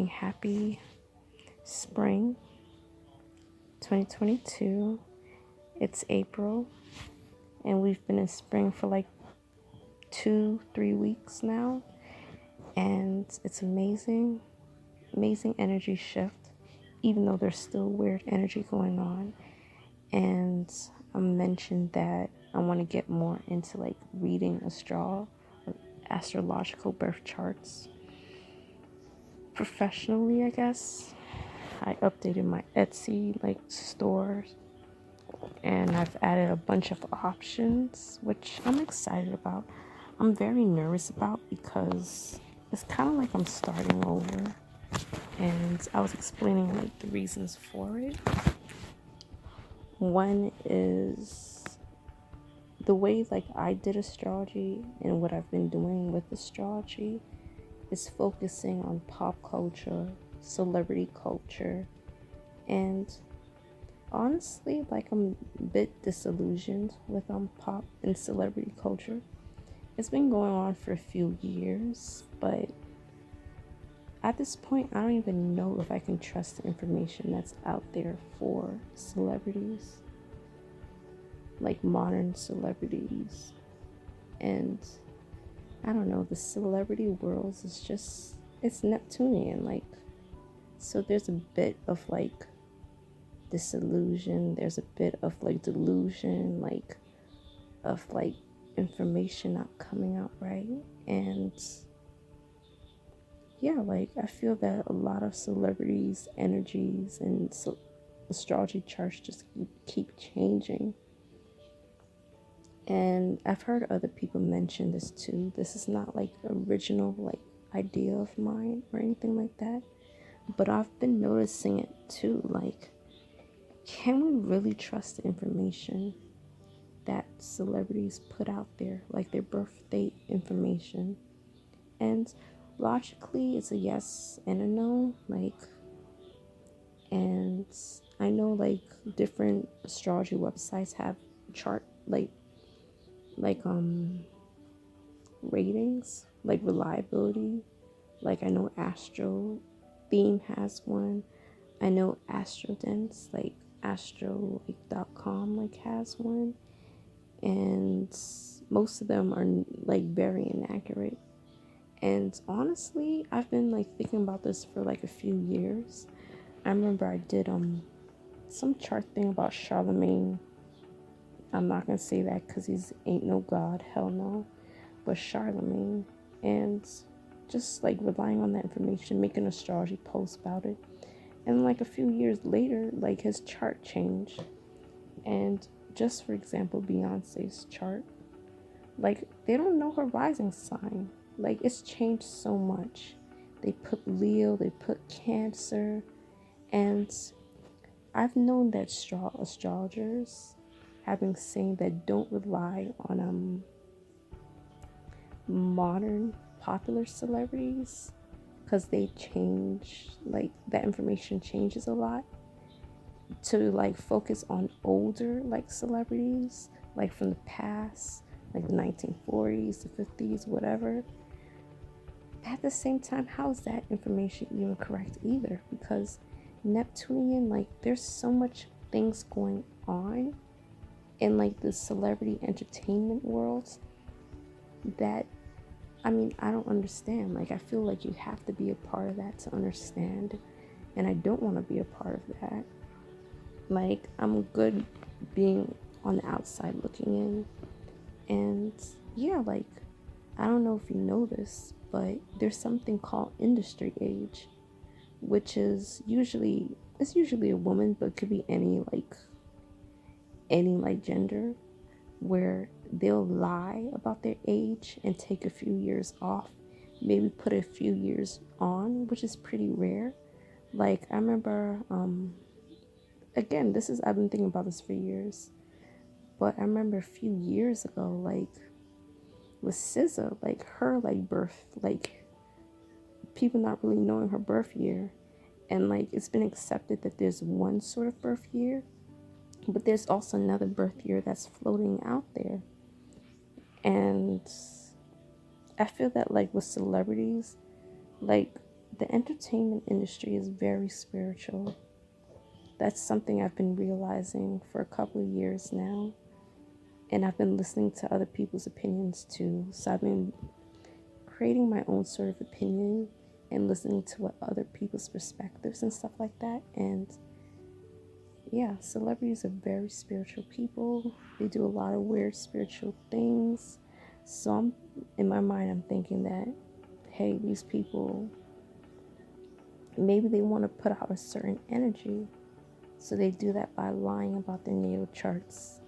happy spring 2022. It's April, and we've been in spring for like 2-3 weeks now, and it's amazing energy shift, even though there's still weird energy going on. And I mentioned that I want to get more into like reading astrological birth charts professionally, I guess. I updated my Etsy like store, and I've added a bunch of options, which I'm excited about. I'm very nervous about because it's kind of like I'm starting over, and I was explaining like the reasons for it. One is the way like I did astrology and what I've been doing with astrology is focusing on pop culture, celebrity culture, and honestly, like I'm a bit disillusioned with pop and celebrity culture. It's been going on for a few years, but at this point, I don't even know if I can trust the information that's out there for celebrities, like modern celebrities. And I don't know, the celebrity world is just, it's Neptunian, like, so there's a bit of like disillusion, there's a bit of like delusion, like, of like information not coming out right. And yeah, like I feel that a lot of celebrities' energies and astrology charts just keep changing. And I've heard other people mention this too. This is not like original like idea of mine or anything like that, but I've been noticing it too. Like, can we really trust the information that celebrities put out there, like their birth date information? And logically, it's a yes and a no. Like, and I know like different astrology websites have chart like ratings, like reliability. Like I know Astro Theme has one. I know AstroDense, like astro.com like has one. And most of them are like very inaccurate. And honestly, I've been like thinking about this for like a few years. I remember I did some chart thing about Charlemagne. I'm not gonna say that because he's ain't no god, hell no. But Charlemagne, and just like relying on that information, making an astrology post about it. And like a few years later, like his chart changed. And just for example, Beyonce's chart, like they don't know her rising sign. Like it's changed so much. They put Leo, they put Cancer, and I've known that astrologers have been saying that don't rely on modern popular celebrities because they change, like that information changes a lot, to like focus on older like celebrities, like from the past, like the 1940s, the 50s, whatever. At the same time, how is that information even correct either? Because Neptunian, like there's so much things going on in like the celebrity entertainment world that, I mean, I don't understand. Like I feel like you have to be a part of that to understand, and I don't want to be a part of that. Like I'm good being on the outside looking in. And yeah, like I don't know if you know this, but there's something called industry age, which is usually a woman, but it could be any gender, where they'll lie about their age and take a few years off, maybe put a few years on, which is pretty rare. Like I remember again, I've been thinking about this for years, but I remember a few years ago, like with SZA, like her like birth, like people not really knowing her birth year, and like it's been accepted that there's one sort of birth year, but there's also another birth year that's floating out there. And I feel that like with celebrities, like the entertainment industry is very spiritual. That's something I've been realizing for a couple of years now. And I've been listening to other people's opinions too. So I've been creating my own sort of opinion and listening to what other people's perspectives and stuff like that. And yeah, celebrities are very spiritual people. They do a lot of weird spiritual things. So in my mind, I'm thinking that, hey, these people, maybe they want to put out a certain energy. So they do that by lying about their natal charts.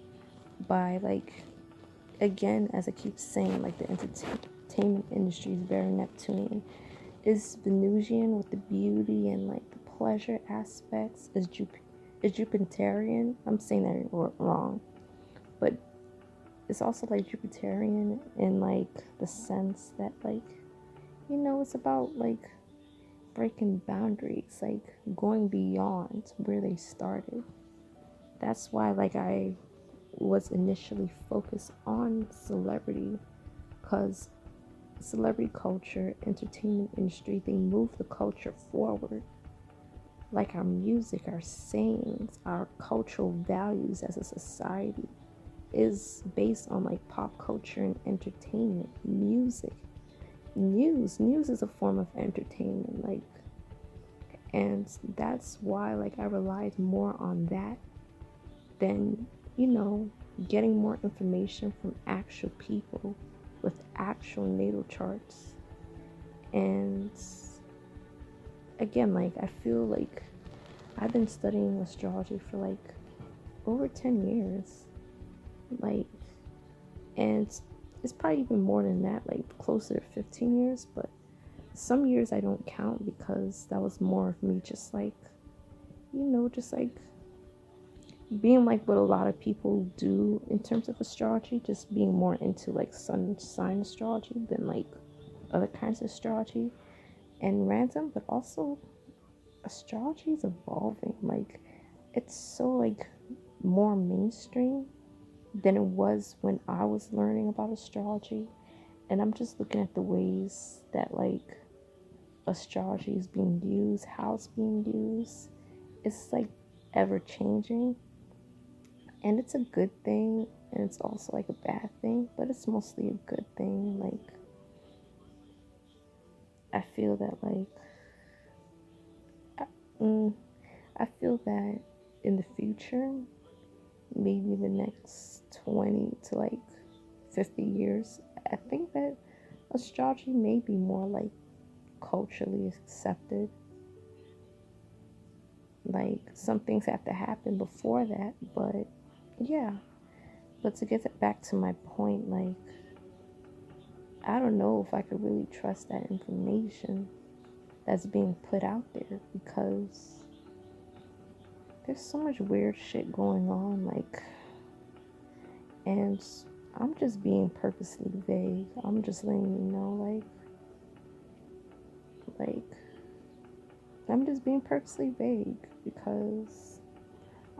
By like, again, as I keep saying, like the entertainment industry is very Neptunian. Is Venusian with the beauty and like the pleasure aspects. Is Jupiterian. I'm saying that wrong, but it's also like Jupiterian in like the sense that like, you know, it's about like breaking boundaries, like going beyond where they started. That's why like I was initially focused on celebrity, because celebrity culture, entertainment industry, they move the culture forward. Like our music, our sayings, our cultural values as a society is based on like pop culture and entertainment, music, news is a form of entertainment, like, and that's why like I relied more on that than, you know, getting more information from actual people with actual natal charts. And again, like I feel like I've been studying astrology for like over 10 years, like, and it's probably even more than that, like closer to 15 years, but some years I don't count because that was more of me just like, you know, just like being like what a lot of people do in terms of astrology, just being more into like sun sign astrology than like other kinds of astrology and random. But also astrology is evolving, like it's so like more mainstream than it was when I was learning about astrology. And I'm just looking at the ways that like astrology is being used, how it's being used. It's like ever changing, and it's a good thing, and it's also like a bad thing, but it's mostly a good thing. Like I feel that like I feel that in the future, maybe the next 20 to like 50 years, I think that astrology may be more like culturally accepted. Like some things have to happen before that, but yeah. But to get back to my point, like I don't know if I could really trust that information that's being put out there, because there's so much weird shit going on, like, and I'm just being purposely vague. I'm just letting you know, like I'm just being purposely vague because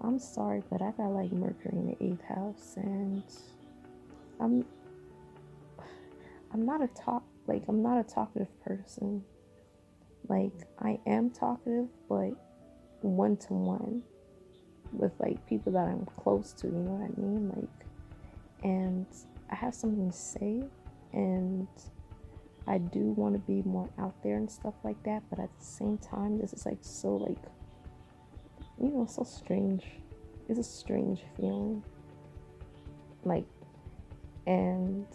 I'm sorry, but I got like Mercury in the 8th house, and I'm I'm not a I'm not a talkative person. Like I am talkative, but one to one with like people that I'm close to, you know what I mean? Like, and I have something to say, and I do want to be more out there and stuff like that, but at the same time, this is like so like, you know, so strange. It's a strange feeling. Like, and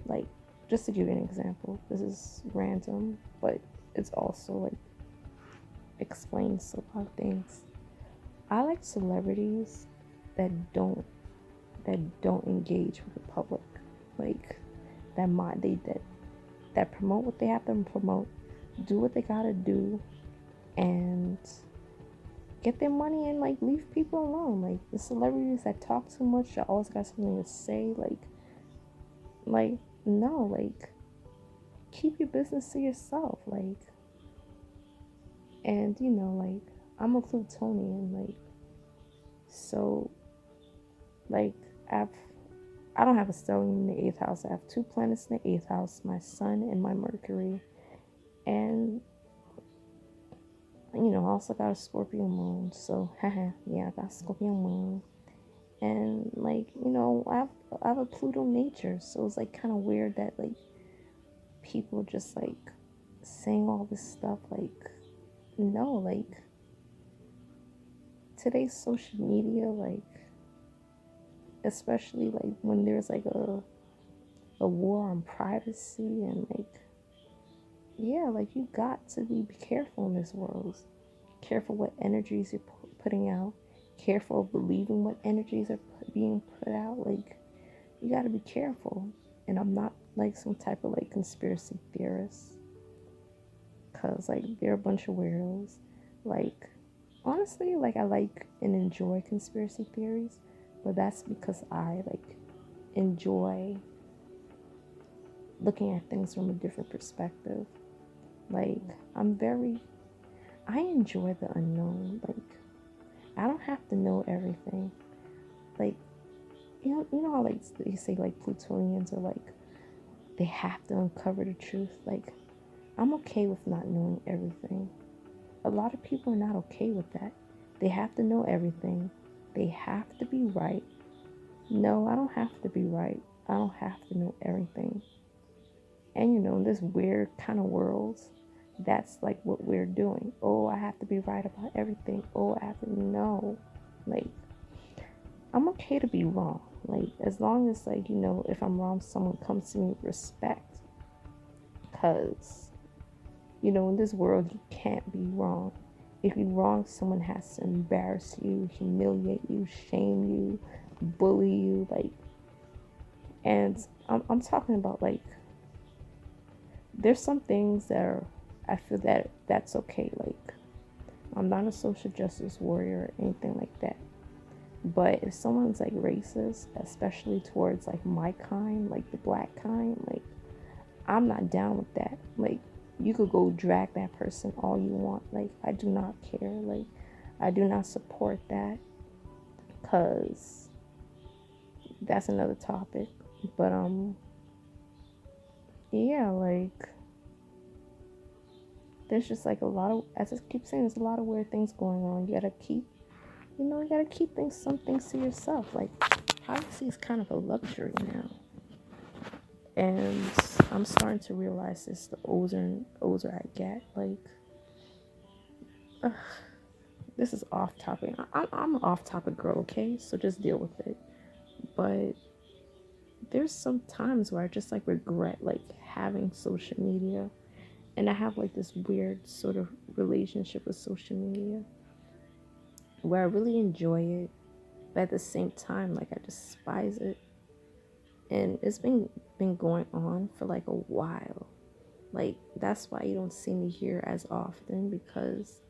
like, just to give you an example, this is random, but it's also like explains a lot of things. I like celebrities that don't engage with the public, like that promote what they have to promote, do what they gotta do, and get their money and like leave people alone. Like the celebrities that talk too much, that always got something to say, like no, like keep your business to yourself, like. And you know, like I'm a Plutonian, like, so like I don't have a stellium in the 8th house. I have 2 planets in the 8th house, my sun and my Mercury. And I also got a Scorpio moon. So, haha, yeah, I got Scorpio moon. And, like, I have a Pluto nature. So it's, like, kind of weird that, like, people just, like, saying all this stuff. Like, no, like, today's social media, like, especially, like, when there's, like, a war on privacy and, like, yeah, like, you got to be careful in this world. Careful what energies you're putting out. Careful of believing what energies are being put out. Like, you got to be careful. And I'm not like some type of like conspiracy theorist, because like they're a bunch of weirdos. Like, honestly, like, I like and enjoy conspiracy theories, but that's because I like enjoy looking at things from a different perspective. Like, I enjoy the unknown. Like, I don't have to know everything. Like, you know how like they say like Plutonians are like they have to uncover the truth. Like, I'm okay with not knowing everything. A lot of people are not okay with that. They have to know everything. They have to be right. No, I don't have to be right. I don't have to know everything. And in this weird kind of worlds, that's like what we're doing. Oh, I have to be right about everything. Oh, I have to know. Like, I'm okay to be wrong. Like, as long as, like, if I'm wrong, someone comes to me with respect. Because, in this world, you can't be wrong. If you're wrong, someone has to embarrass you, humiliate you, shame you, bully you. Like, and I'm talking about, like, there's some things that I feel that's okay. Like, I'm not a social justice warrior or anything like that. But if someone's like racist, especially towards like my kind, like the black kind, like, I'm not down with that. Like, you could go drag that person all you want. Like, I do not care. Like, I do not support that, because that's another topic. But yeah, like, there's just like a lot of, as I keep saying, there's a lot of weird things going on. You gotta keep some things to yourself. Like, privacy is kind of a luxury now. And I'm starting to realize this the older and older I get. Like, this is off topic. I'm an off topic girl, okay? So just deal with it. But there's some times where I just like regret like having social media. And I have like this weird sort of relationship with social media where I really enjoy it, but at the same time, like, I despise it. And it's been going on for like a while. Like, that's why you don't see me here as often, because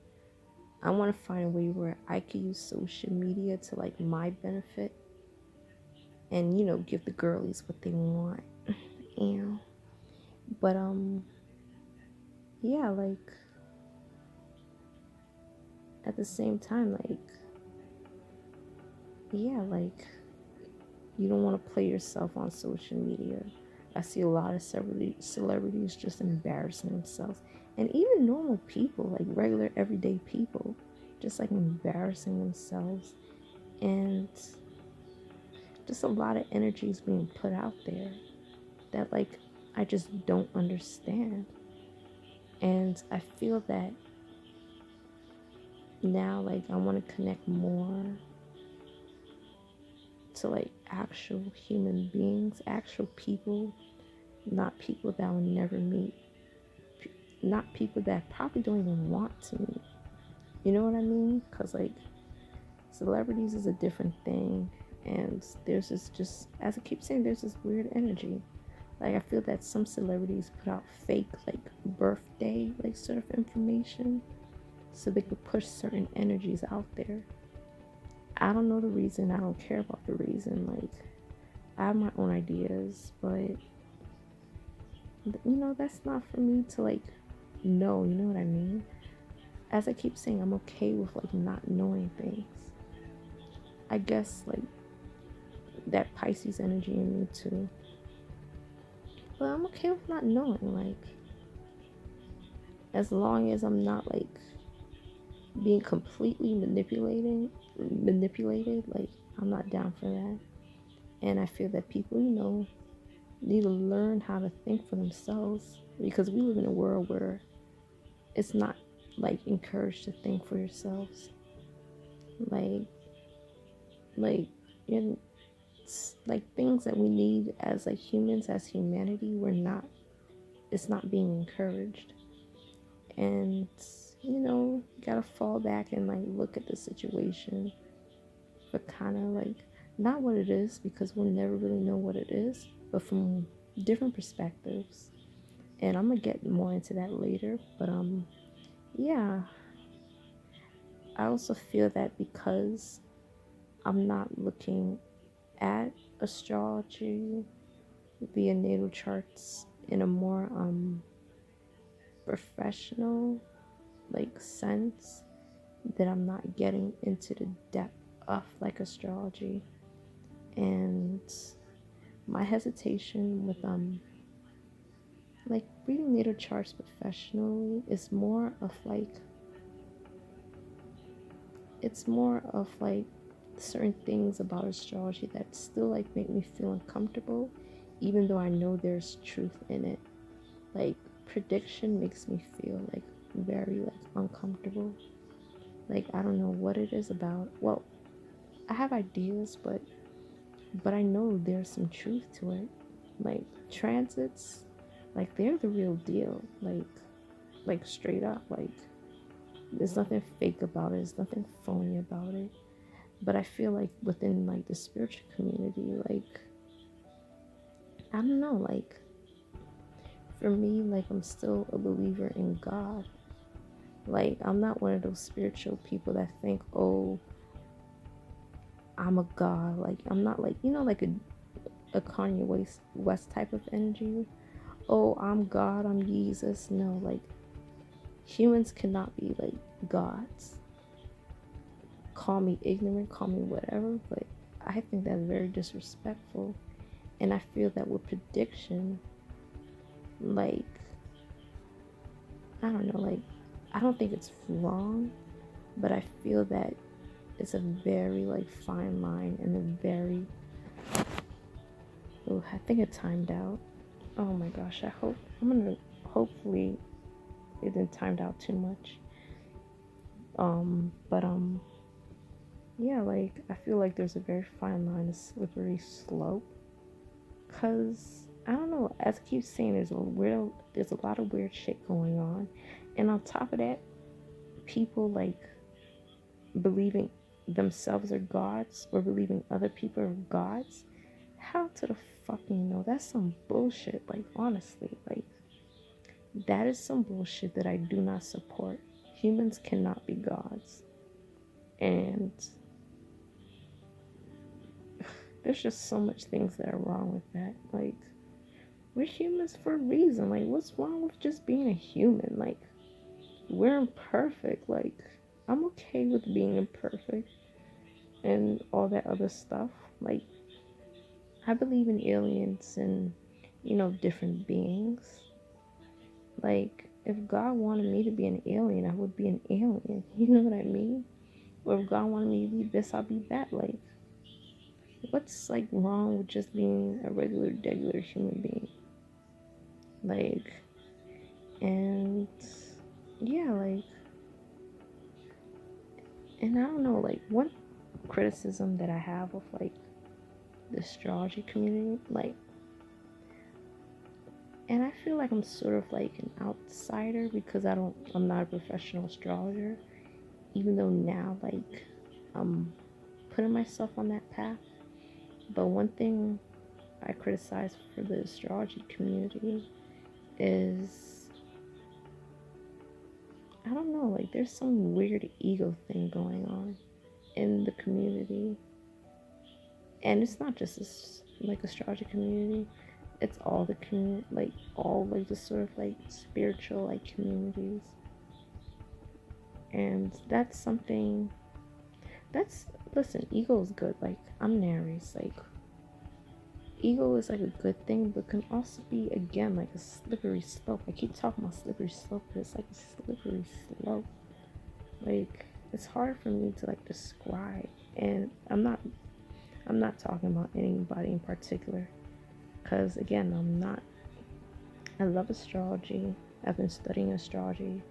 I want to find a way where I can use social media to like my benefit and give the girlies what they want. But yeah, like, at the same time, like, yeah, like, you don't want to play yourself on social media. I see a lot of celebrities just embarrassing themselves. And even normal people, like regular everyday people, just like embarrassing themselves. And just a lot of energies being put out there that, like, I just don't understand. And I feel that now, like, I want to connect more to like actual human beings, actual people, not people that I'll never meet, not people that I probably don't even want to meet. You know what I mean? Because like, celebrities is a different thing, and there's this, just as I keep saying, there's this weird energy. Like, I feel that some celebrities put out fake like birthday like sort of information so they could push certain energies out there. I don't know the reason. I don't care about the reason. Like, I have my own ideas, but that's not for me to like know. You know what I mean? As I keep saying, I'm okay with like not knowing things. I guess like that Pisces energy in me too. But I'm okay with not knowing. Like, as long as I'm not like being completely manipulated, like I'm not down for that. And I feel that people, need to learn how to think for themselves, because we live in a world where it's not like encouraged to think for yourselves. Like like in like things that we need as like humans, as humanity, it's not being encouraged. And you gotta fall back and like look at the situation for kind of like not what it is, because we'll never really know what it is, but from different perspectives. And I'm gonna get more into that later. But yeah, I also feel that because I'm not looking at astrology via natal charts in a more professional like sense, that I'm not getting into the depth of like astrology. And my hesitation with like reading natal charts professionally is more of like, it's more of like certain things about astrology that still like make me feel uncomfortable, even though I know there's truth in it. Like prediction makes me feel like very like uncomfortable. Like I don't know what it is about. Well, I have ideas, but I know there's some truth to it. Like transits, like they're the real deal. Like straight up, like there's nothing fake about it. There's nothing phony about it. But I feel like within like the spiritual community, like I don't know, like for me, like I'm still a believer in God. Like I'm not one of those spiritual people that think, oh, I'm a god. Like I'm not like, like a Kanye West type of energy. Oh, I'm God, I'm Jesus. No, like humans cannot be like gods. Call me ignorant, call me whatever, but I think that's very disrespectful. And I feel that with prediction, like I don't know, like I don't think it's wrong, but I feel that it's a very like fine line and a very, oh, I think it timed out. Oh my gosh, hopefully it didn't timed out too much. But yeah, like I feel like there's a very fine line, a slippery slope, cause I don't know. As I keep saying, there's a lot of weird shit going on, and on top of that, people like believing themselves are gods or believing other people are gods. How to the fucking know? That's some bullshit. Like honestly, like that is some bullshit that I do not support. Humans cannot be gods, and there's just so much things that are wrong with that. Like we're humans for a reason. Like what's wrong with just being a human? Like we're imperfect. Like I'm okay with being imperfect and all that other stuff. Like I believe in aliens and different beings. Like if God wanted me to be an alien, I would be an alien. You know what I mean? Or if God wanted me to be this, I'll be that. Like what's like wrong with just being a regular human being? Like, and yeah, like, and I don't know, like one criticism that I have of like the astrology community, like, and I feel like I'm sort of like an outsider because I'm not a professional astrologer, even though now like I'm putting myself on that path. But one thing I criticize for the astrology community is, I don't know, like there's some weird ego thing going on in the community. And it's not just this like astrology community, it's all the community, like all like the sort of like spiritual like communities. And that's something that's, listen, ego is good. Like I'm an Aries, like ego is like a good thing, but can also be again like a slippery slope. I keep talking about slippery slope, but it's like a slippery slope. Like, it's hard for me to like describe, and I'm not talking about anybody in particular, because again, I love astrology. I've been studying astrology,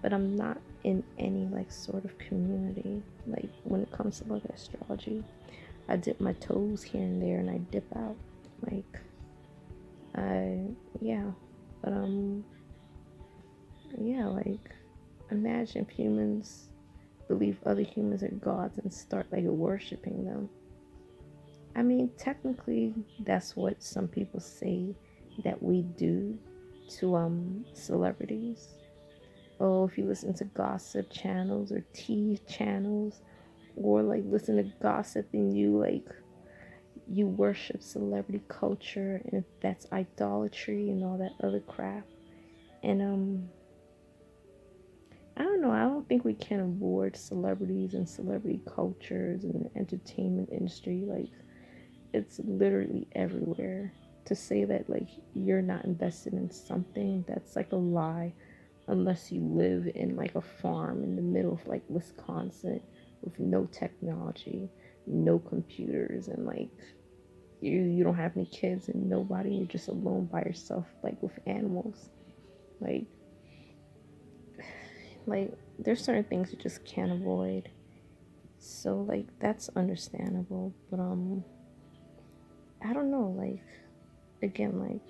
but I'm not in any like sort of community. Like when it comes to like astrology, I dip my toes here and there and I dip out. Like yeah. But yeah, like imagine if humans believe other humans are gods and start like worshiping them. I mean, technically that's what some people say that we do to celebrities. Oh, if you listen to gossip channels or tea channels, or like listen to gossip and you worship celebrity culture, and that's idolatry and all that other crap. And I don't know, I don't think we can avoid celebrities and celebrity cultures and the entertainment industry. Like, it's literally everywhere. To say that like you're not invested in something, that's like a lie, unless you live in like a farm in the middle of like Wisconsin with no technology, no computers, and like you don't have any kids and nobody, you're just alone by yourself like with animals. Like like there's certain things you just can't avoid. So like that's understandable, but I don't know, like again, like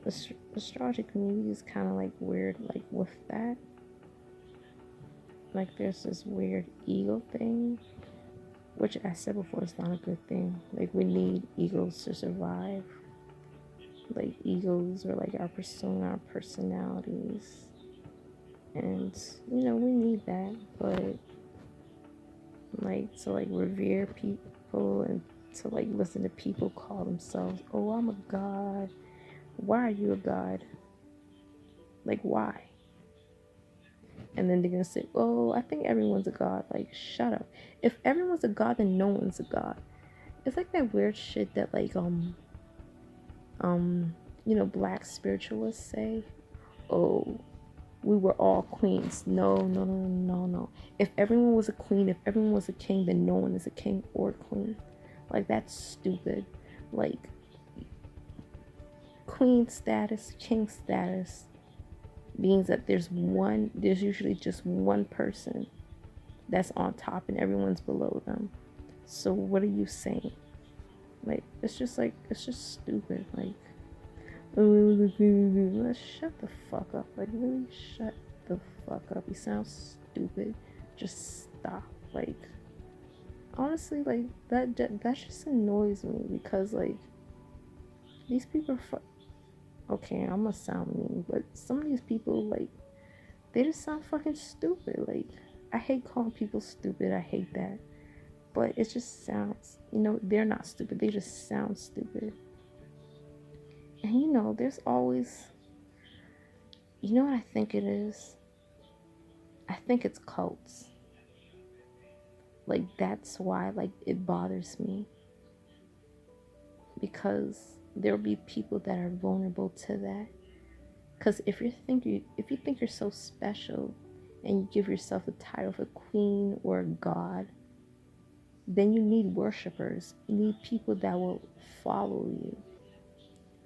the astrology community is kind of like weird, like with that. Like there's this weird ego thing, which I said before is not a good thing. Like we need egos to survive. Like egos are like our persona, our personalities, and we need that. But like to like revere people and to like listen to people call themselves, oh, I'm a god. Why are you a god? Like why? And then they're gonna say, oh, I think everyone's a god. Like shut up. If everyone's a god, then no one's a god. It's like that weird shit that like black spiritualists say, oh, we were all queens. No, no, no, no, no. If everyone was a queen, if everyone was a king, then no one is a king or queen. Like that's stupid. Like queen status, king status means that there's usually just one person that's on top and everyone's below them. So what are you saying? Like it's just stupid. Like shut the fuck up. Like really shut the fuck up. You sound stupid. Just stop. Like honestly, like that just annoys me, because like these people are okay, I'm gonna sound mean, but some of these people, like, they just sound fucking stupid. Like, I hate calling people stupid. I hate that. But it just sounds, they're not stupid. They just sound stupid. And there's always, what I think it is? I think it's cults. Like, that's why, like, it bothers me. Because there'll be people that are vulnerable to that. Because if you think you're so special and you give yourself the title of a queen or a god, then you need worshipers. You need people that will follow you.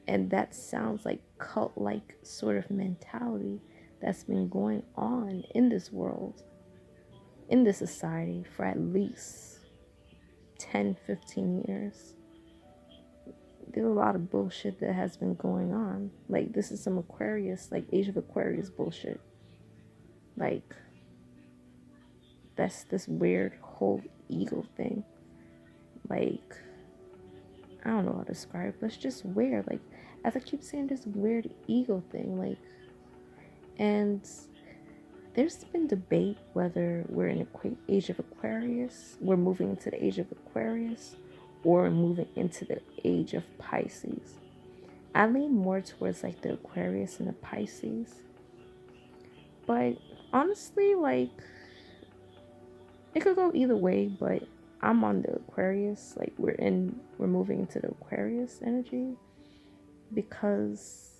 And that sounds like cult-like sort of mentality that's been going on in this world, in this society, for at least 10, 15 years. There's a lot of bullshit that has been going on. Like, this is some Aquarius, like Age of Aquarius bullshit. Like, that's this weird whole ego thing. Like, I don't know how to describe it, but it's just weird. Like, as I keep saying, this weird ego thing. Like, and there's been debate whether we're in the Age of Aquarius, we're moving into the Age of Aquarius, or moving into the Age of Pisces. I lean more towards like the Aquarius and the Pisces. But honestly, like, it could go either way, but I'm on the Aquarius. Like, we're moving into the Aquarius energy, because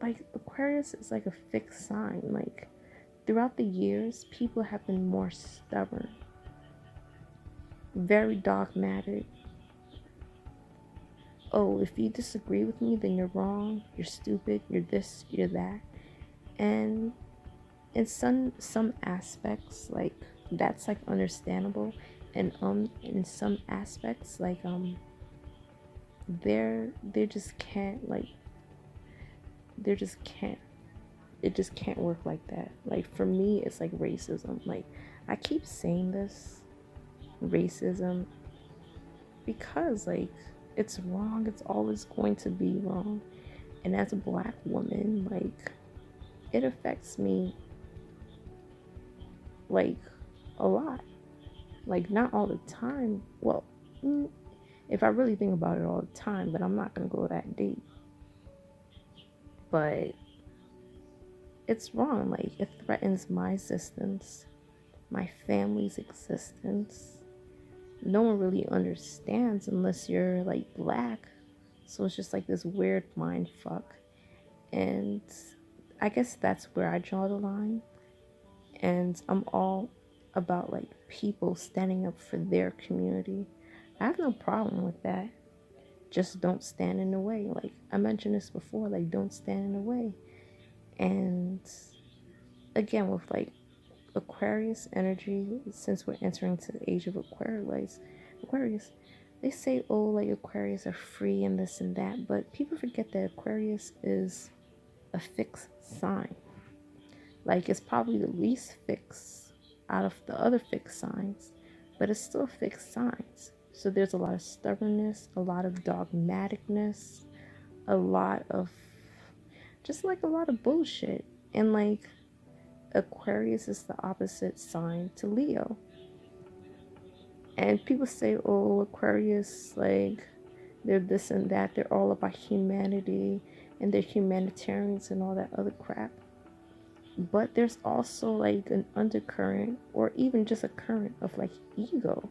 like Aquarius is like a fixed sign. Like, throughout the years, people have been more stubborn, very dogmatic. Oh, if you disagree with me, then you're wrong, you're stupid, you're this, you're that. And in some aspects, like, that's like understandable. And in some aspects, like, they just can't, like, they just can't, it just can't work like that. Like, for me, it's like racism. Like, I keep saying this, racism, because, like, it's wrong. It's always going to be wrong. And as a black woman, like, it affects me, like, a lot. Like, not all the time. Well, if I really think about it all the time, but I'm not gonna go that deep. But it's wrong. Like, it threatens my existence, my family's existence. No one really understands unless you're, like, black. So it's just like this weird mind fuck. And I guess that's where I draw the line. And I'm all about, like, people standing up for their community. I have no problem with that. Just don't stand in the way. Like, I mentioned this before, like, don't stand in the way. And again, with, like, Aquarius energy, since we're entering to the age of Aquarius, they say, oh, like, Aquarius are free and this and that, but people forget that Aquarius is a fixed sign. Like, it's probably the least fixed out of the other fixed signs, but it's still fixed signs. So there's a lot of stubbornness, a lot of dogmaticness, a lot of, just like, a lot of bullshit. And, like, Aquarius is the opposite sign to Leo. And people say, oh, Aquarius, like, they're this and that. They're all about humanity and they're humanitarians and all that other crap. But there's also, like, an undercurrent or even just a current of, like, ego.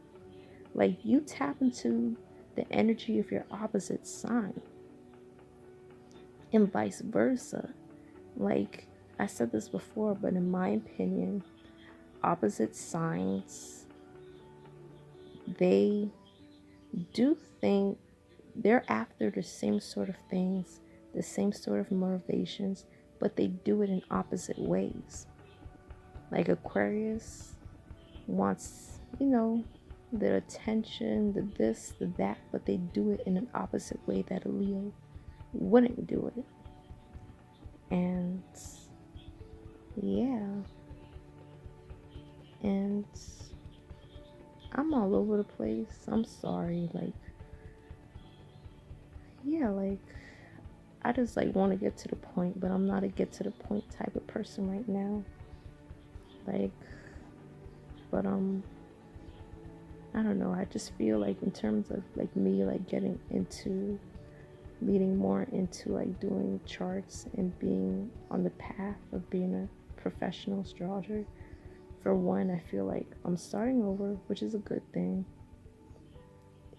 Like, you tap into the energy of your opposite sign and vice versa. Like, I said this before, but in my opinion, opposite signs, they do think they're after the same sort of things, the same sort of motivations, but they do it in opposite ways. Like, Aquarius wants, the attention, the this, the that, but they do it in an opposite way that a Leo wouldn't do it. And yeah. And I'm all over the place. I'm sorry. Like, yeah, like, I just, like, want to get to the point, but I'm not a get to the point type of person right now. Like, but I don't know. I just feel like, in terms of, like, me, like, leading more into, like, doing charts and being on the path of being a professional astrologer. For one, I feel like I'm starting over, which is a good thing.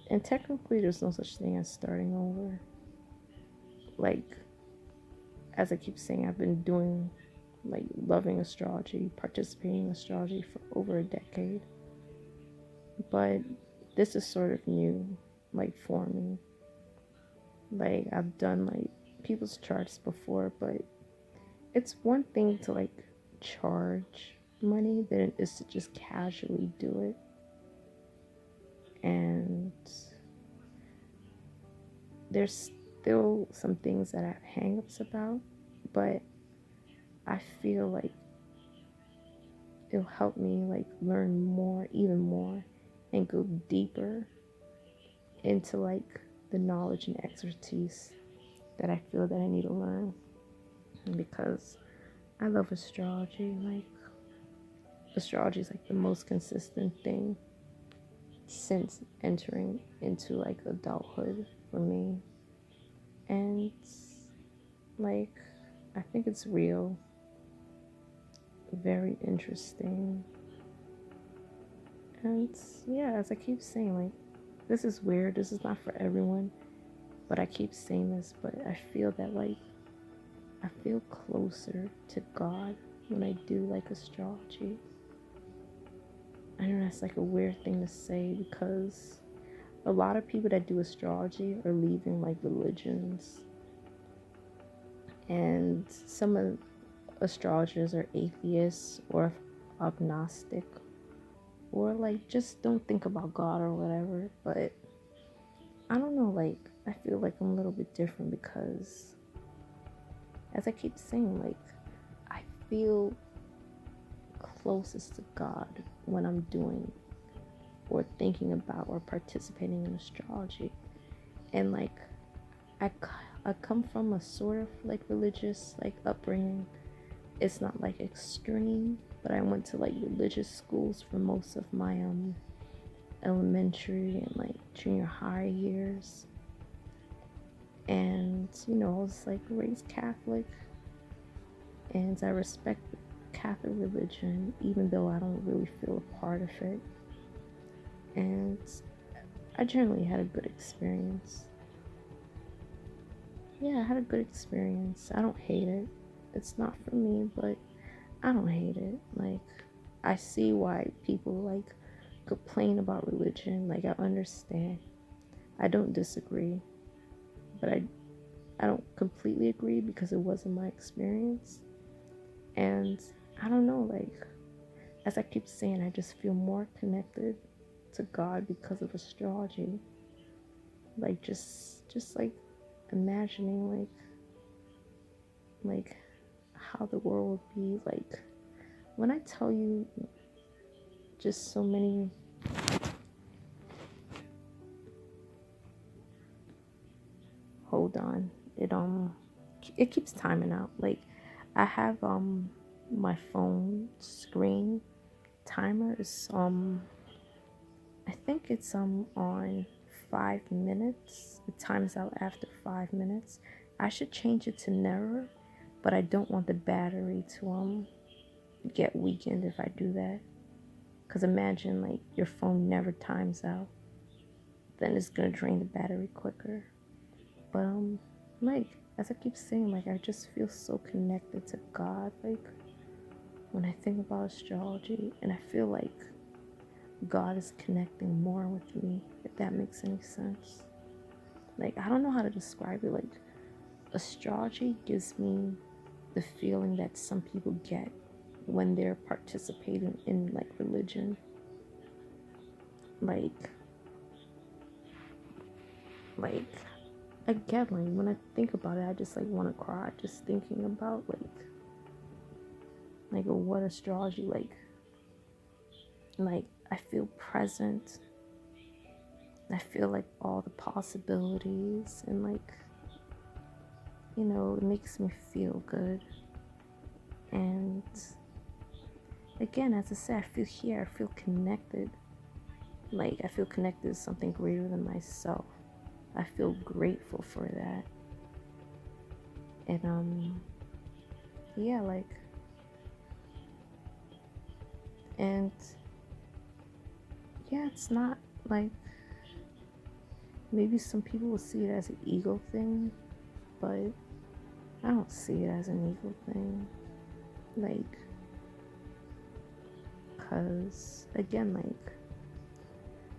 And technically, there's no such thing as starting over. Like, as I keep saying, I've been doing, like, loving astrology, participating in astrology for over a decade. But this is sort of new, like, for me. Like, I've done, like, people's charts before, but it's one thing to, like, charge money than it is to just casually do it. And there's still some things that I have hang-ups about, but I feel like it'll help me, like, learn more, even more, and go deeper into, like, the knowledge and expertise that I feel that I need to learn. Because I love astrology. Like, astrology is, like, the most consistent thing since entering into, like, adulthood for me. And, like, I think it's real, very interesting. And yeah, as I keep saying, like, this is weird, this is not for everyone, but I keep saying this, but I feel that, like, I feel closer to God when I do like astrology. I know that's like a weird thing to say because a lot of people that do astrology are leaving like religions, and some of astrologers are atheists or agnostic, or like just don't think about God or whatever. But I don't know, like I feel like I'm a little bit different because, as I keep saying, like I feel closest to God when I'm doing or thinking about or participating in astrology. And like I, I come from a sort of like religious like upbringing. It's not like extreme, but I went to like religious schools for most of my elementary and like junior high years. And you know, I was like raised Catholic, and I respect the Catholic religion even though I don't really feel a part of it. And I generally had a good experience. Yeah, I had a good experience. I don't hate it. It's not for me, but I don't hate it. Like, I see why people like complain about religion. Like, I understand. I don't disagree, but I don't completely agree because it wasn't my experience. And I don't know, like, as I keep saying, I just feel more connected to God because of astrology. Like, just like imagining like how the world would be like when I tell you just so many. Hold on, it keeps timing out. Like I have my phone screen timer is I think it's on 5 minutes. It times out after 5 minutes. I should change it to never, but I don't want the battery to get weakened if I do that. Because imagine like your phone never times out, then it's gonna drain the battery quicker. But like as I keep saying, like I just feel so connected to God. Like when I think about astrology, and I feel like God is connecting more with me, if that makes any sense. Like I don't know how to describe it. Like astrology gives me the feeling that some people get when they're participating in like religion. Like again, like when I think about it, I just like want to cry just thinking about like what astrology like I feel present. I feel like all the possibilities, and like you know, it makes me feel good. And again, as I said, I feel here, I feel connected. Like I feel connected to something greater than myself. I feel grateful for that. And yeah, like, and yeah, it's not like, maybe some people will see it as an ego thing, but I don't see it as an ego thing. Like, because again, like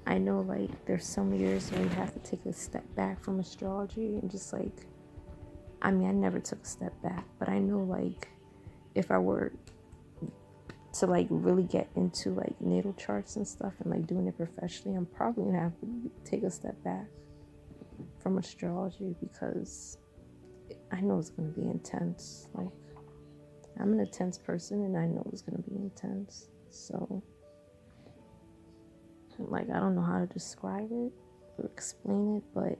I know like there's some years where you have to take a step back from astrology and just like, I mean, I never took a step back, but I know like if I were to like really get into like natal charts and stuff and like doing it professionally, I'm probably gonna have to take a step back from astrology because I know it's gonna be intense. Like I'm an intense person and I know it's gonna be intense. So like I don't know how to describe it or explain it, but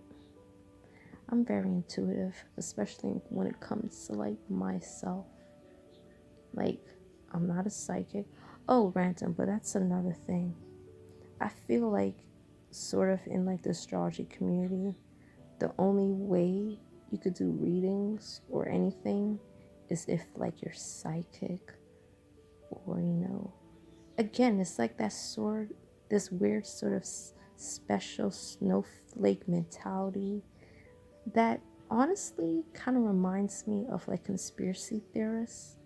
I'm very intuitive, especially when it comes to like myself. Like I'm not a psychic. Oh, random, but that's another thing. I feel like sort of in like the astrology community, the only way you could do readings or anything is if like you're psychic, or you know, again, it's like this weird sort of special snowflake mentality that honestly kind of reminds me of like conspiracy theorists.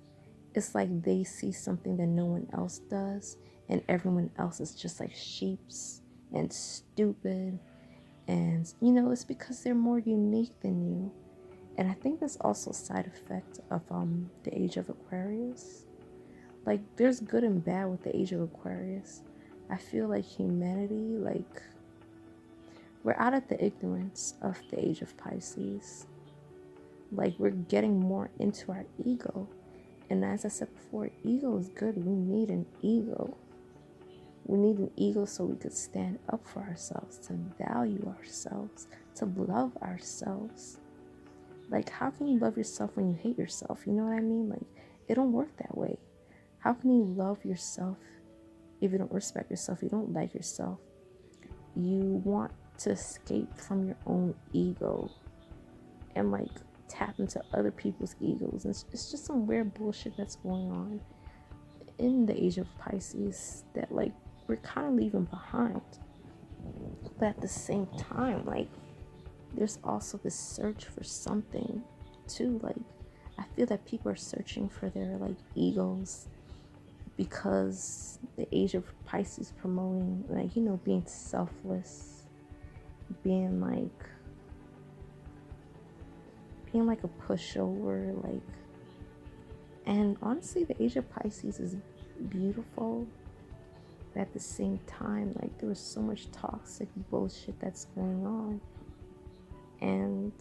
it's like they see something that no one else does, and everyone else is just like sheeps and stupid. And it's because they're more unique than you. And I think that's also a side effect of the age of Aquarius. Like, there's good and bad with the age of Aquarius. I feel like humanity, like, we're out of the ignorance of the age of Pisces. Like, we're getting more into our ego. And as I said before, ego is good. We need an ego. We need an ego so we could stand up for ourselves, to value ourselves, to love ourselves. Like, how can you love yourself when you hate yourself? You know what I mean? Like, it don't work that way. How can you love yourself if you don't respect yourself, you don't like yourself? You want to escape from your own ego and like tap into other people's egos. And it's just some weird bullshit that's going on in the age of Pisces that like we're kind of leaving behind. But at the same time, like, there's also this search for something too. Like, I feel that people are searching for their like egos, because the age of Pisces promoting like, being selfless, being like a pushover, like. And honestly, the age of Pisces is beautiful, but at the same time, like, there was so much toxic bullshit that's going on. And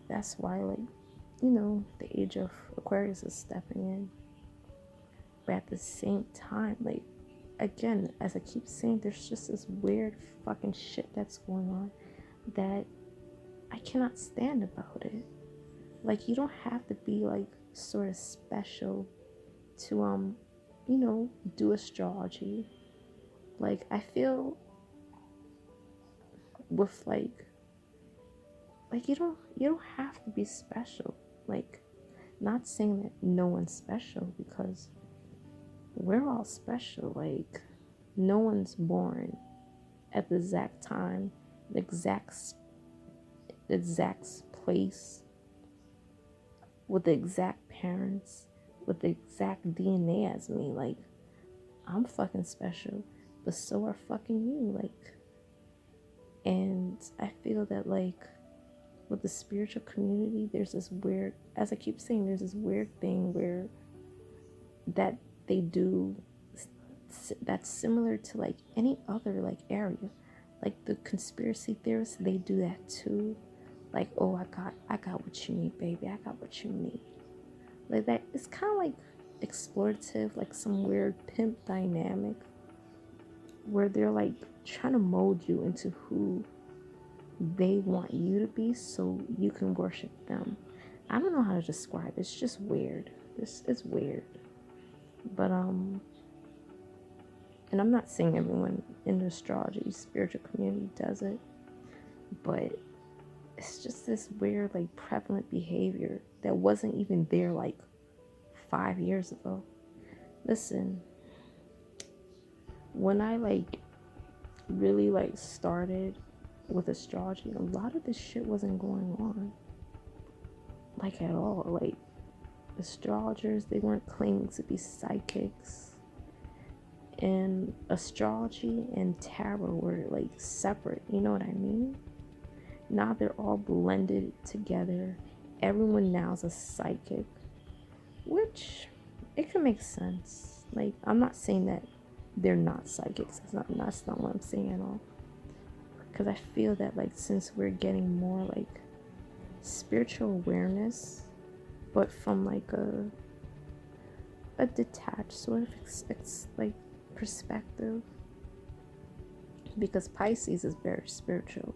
that's why, like, the age of Aquarius is stepping in. But at the same time, like, again, as I keep saying, there's just this weird fucking shit that's going on that I cannot stand about it. Like, you don't have to be like sort of special to do astrology. Like, I feel with like you don't have to be special. Like, not saying that no one's special, because we're all special. Like, no one's born at the exact time, the exact place, with the exact parents, with the exact DNA as me. Like, I'm fucking special, but so are fucking you. Like, and I feel that like with the spiritual community, there's this weird, as I keep saying, there's this weird thing where that they do that's similar to like any other like area. Like, the conspiracy theorists, they do that too. Like, oh, I got what you need, baby. I got what you need. Like, that, it's kind of like exploitative, like some weird pimp dynamic where they're like trying to mold you into who they want you to be so you can worship them. I don't know how to describe it. It's just weird. It's weird. But and I'm not saying everyone in the astrology spiritual community does it, but it's just this weird, like, prevalent behavior that wasn't even there like 5 years ago. Listen, when I like really like started with astrology, a lot of this shit wasn't going on, like, at all. Like, astrologers, they weren't claiming to be psychics, and astrology and tarot were like separate, you know what I mean? Now they're all blended together. Everyone now is a psychic, which it can make sense. Like, I'm not saying that they're not psychics. That's not what I'm saying at all. Because I feel that like since we're getting more like spiritual awareness, but from like a detached sort of like perspective, because Pisces is very spiritual,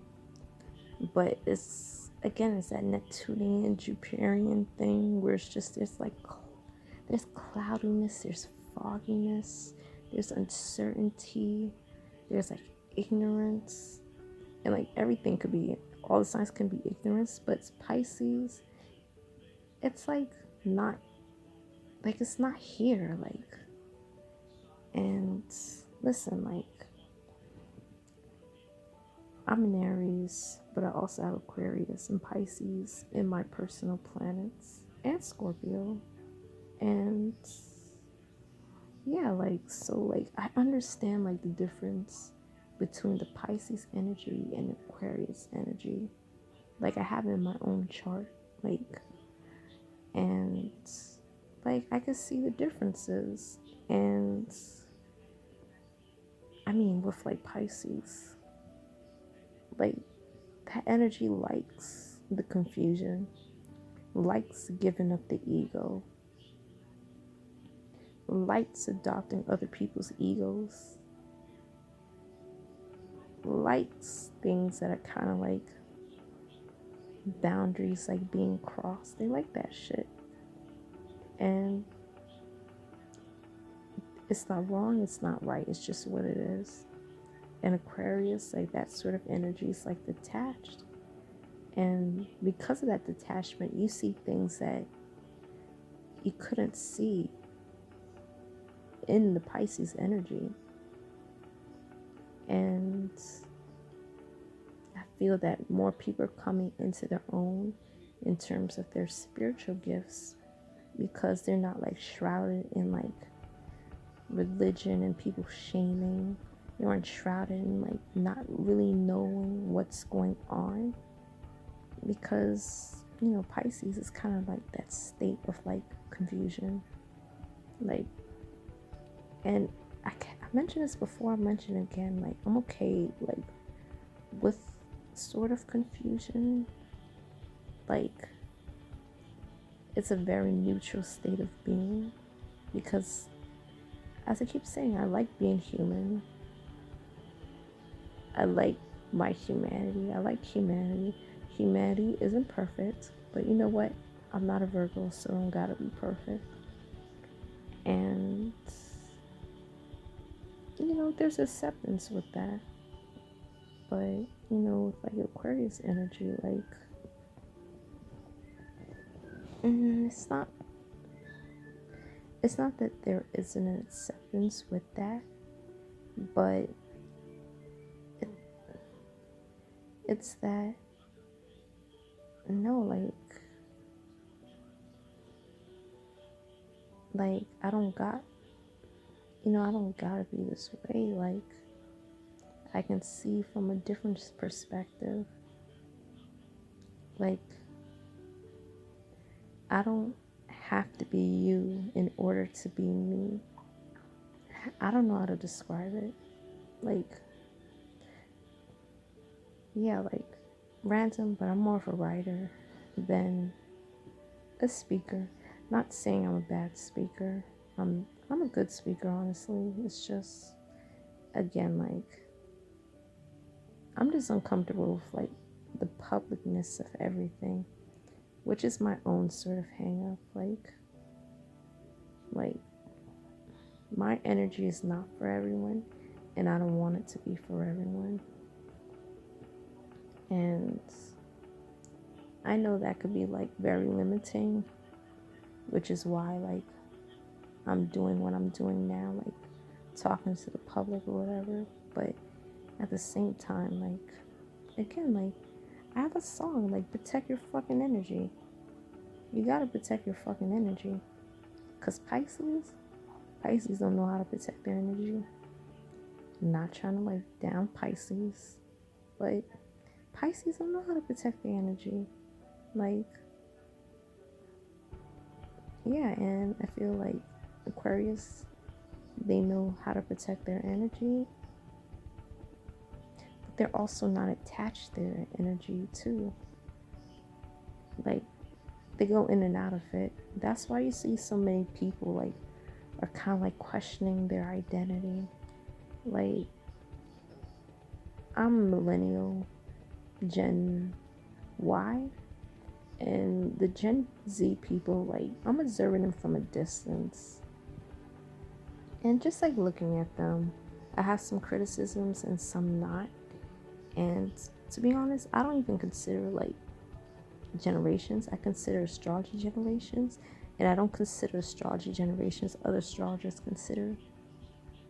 but it's that Neptunian Jupiterian thing where it's just there's cloudiness, there's fogginess, there's uncertainty, there's like ignorance, and like everything could be, all the signs can be ignorance, but it's Pisces, it's like not, like, it's not here, like. And listen, like, I'm an Aries, but I also have Aquarius and Pisces in my personal planets, and Scorpio. And yeah, like, so, like, I understand, like, the difference between the Pisces energy and Aquarius energy. Like, I have it in my own chart, like, and, like, I can see the differences. And, I mean, with, like, Pisces, like, that energy likes the confusion, likes giving up the ego, likes adopting other people's egos, likes things that are kind of like boundaries, like being crossed. They like that shit. And it's not wrong, it's not right, it's just what it is. And Aquarius, like, that sort of energy is like detached. And because of that detachment, you see things that you couldn't see in the Pisces energy. And I feel that more people are coming into their own in terms of their spiritual gifts, because they're not like shrouded in like religion and people shaming. They aren't shrouded in like not really knowing what's going on, because, you know, Pisces is kind of like that state of like confusion. Like, and I mentioned this before, I mentioned it again, like, I'm okay like with sort of confusion. Like, it's a very neutral state of being, because, as I keep saying, I like being human. I like my humanity. I like humanity. Humanity isn't perfect, but you know what? I'm not a Virgo, so I don't gotta be perfect. And, you know, there's acceptance with that. But, you know, with like Aquarius energy, like, it's not that there isn't an acceptance with that, but it's that, no, like I don't got, you know, I don't gotta be this way. Like, I can see from a different perspective. Like, I don't have to be you in order to be me. I don't know how to describe it. Like, yeah, like, random, but I'm more of a writer than a speaker. Not saying I'm a bad speaker. I'm a good speaker, honestly. It's just, again, like, I'm just uncomfortable with like the publicness of everything, which is my own sort of hang up. Like my energy is not for everyone, and I don't want it to be for everyone. And I know that could be like very limiting, which is why like I'm doing what I'm doing now, like talking to the public or whatever. But at the same time, like, again, like, I have a song, like, protect your fucking energy. You gotta protect your fucking energy. Because Pisces don't know how to protect their energy. I'm not trying to, like, down Pisces, but Pisces don't know how to protect their energy. Like, yeah, and I feel like Aquarius, they know how to protect their energy, but they're also not attached to their energy too. Like, they go in and out of it. That's why you see so many people like are kind of like questioning their identity. Like, I'm a millennial, Gen Y, and the Gen Z people, like, I'm observing them from a distance and just like looking at them. I have some criticisms and some not. And to be honest, I don't even consider like generations. I consider astrology generations, and I don't consider astrology generations other astrologers consider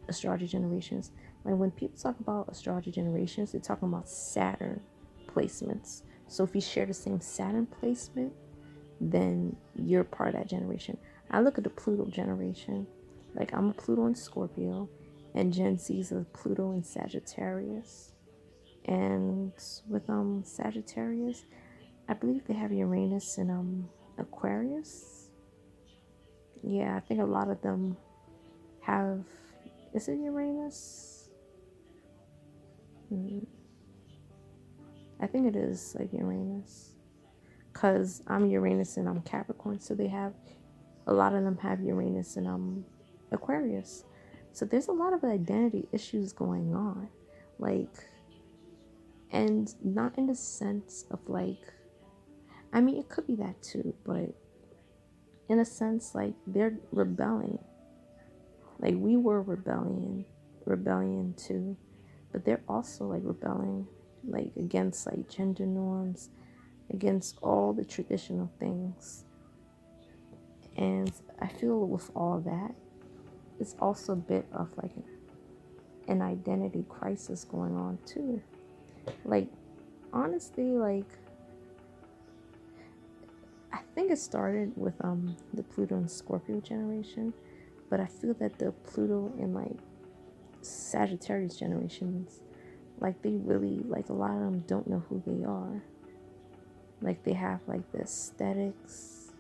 astrology generations. Like, when people talk about astrology generations, they're talking about Saturn placements. So if you share the same Saturn placement, then you're part of that generation. I look at the Pluto generation. Like, I'm a Pluto in Scorpio, and Gen Z's a Pluto in Sagittarius. And with Sagittarius, I believe they have Uranus in Aquarius. Yeah, I think a lot of them have. Is it Uranus? I think it is like Uranus, cause I'm Uranus and I'm Capricorn, so they have a lot of them have Uranus and Aquarius. So there's a lot of identity issues going on, like, and not in the sense of like, I mean, it could be that too, but in a sense, like, they're rebelling. Like, we were rebellion too, but they're also like rebelling, like, against like gender norms, against all the traditional things. And I feel with all that, it's also a bit of like an identity crisis going on too. Like, honestly, like, I think it started with the Pluto and Scorpio generation, but I feel that the Pluto and like Sagittarius generations, like, they really, like, a lot of them don't know who they are. Like, they have like the aesthetics,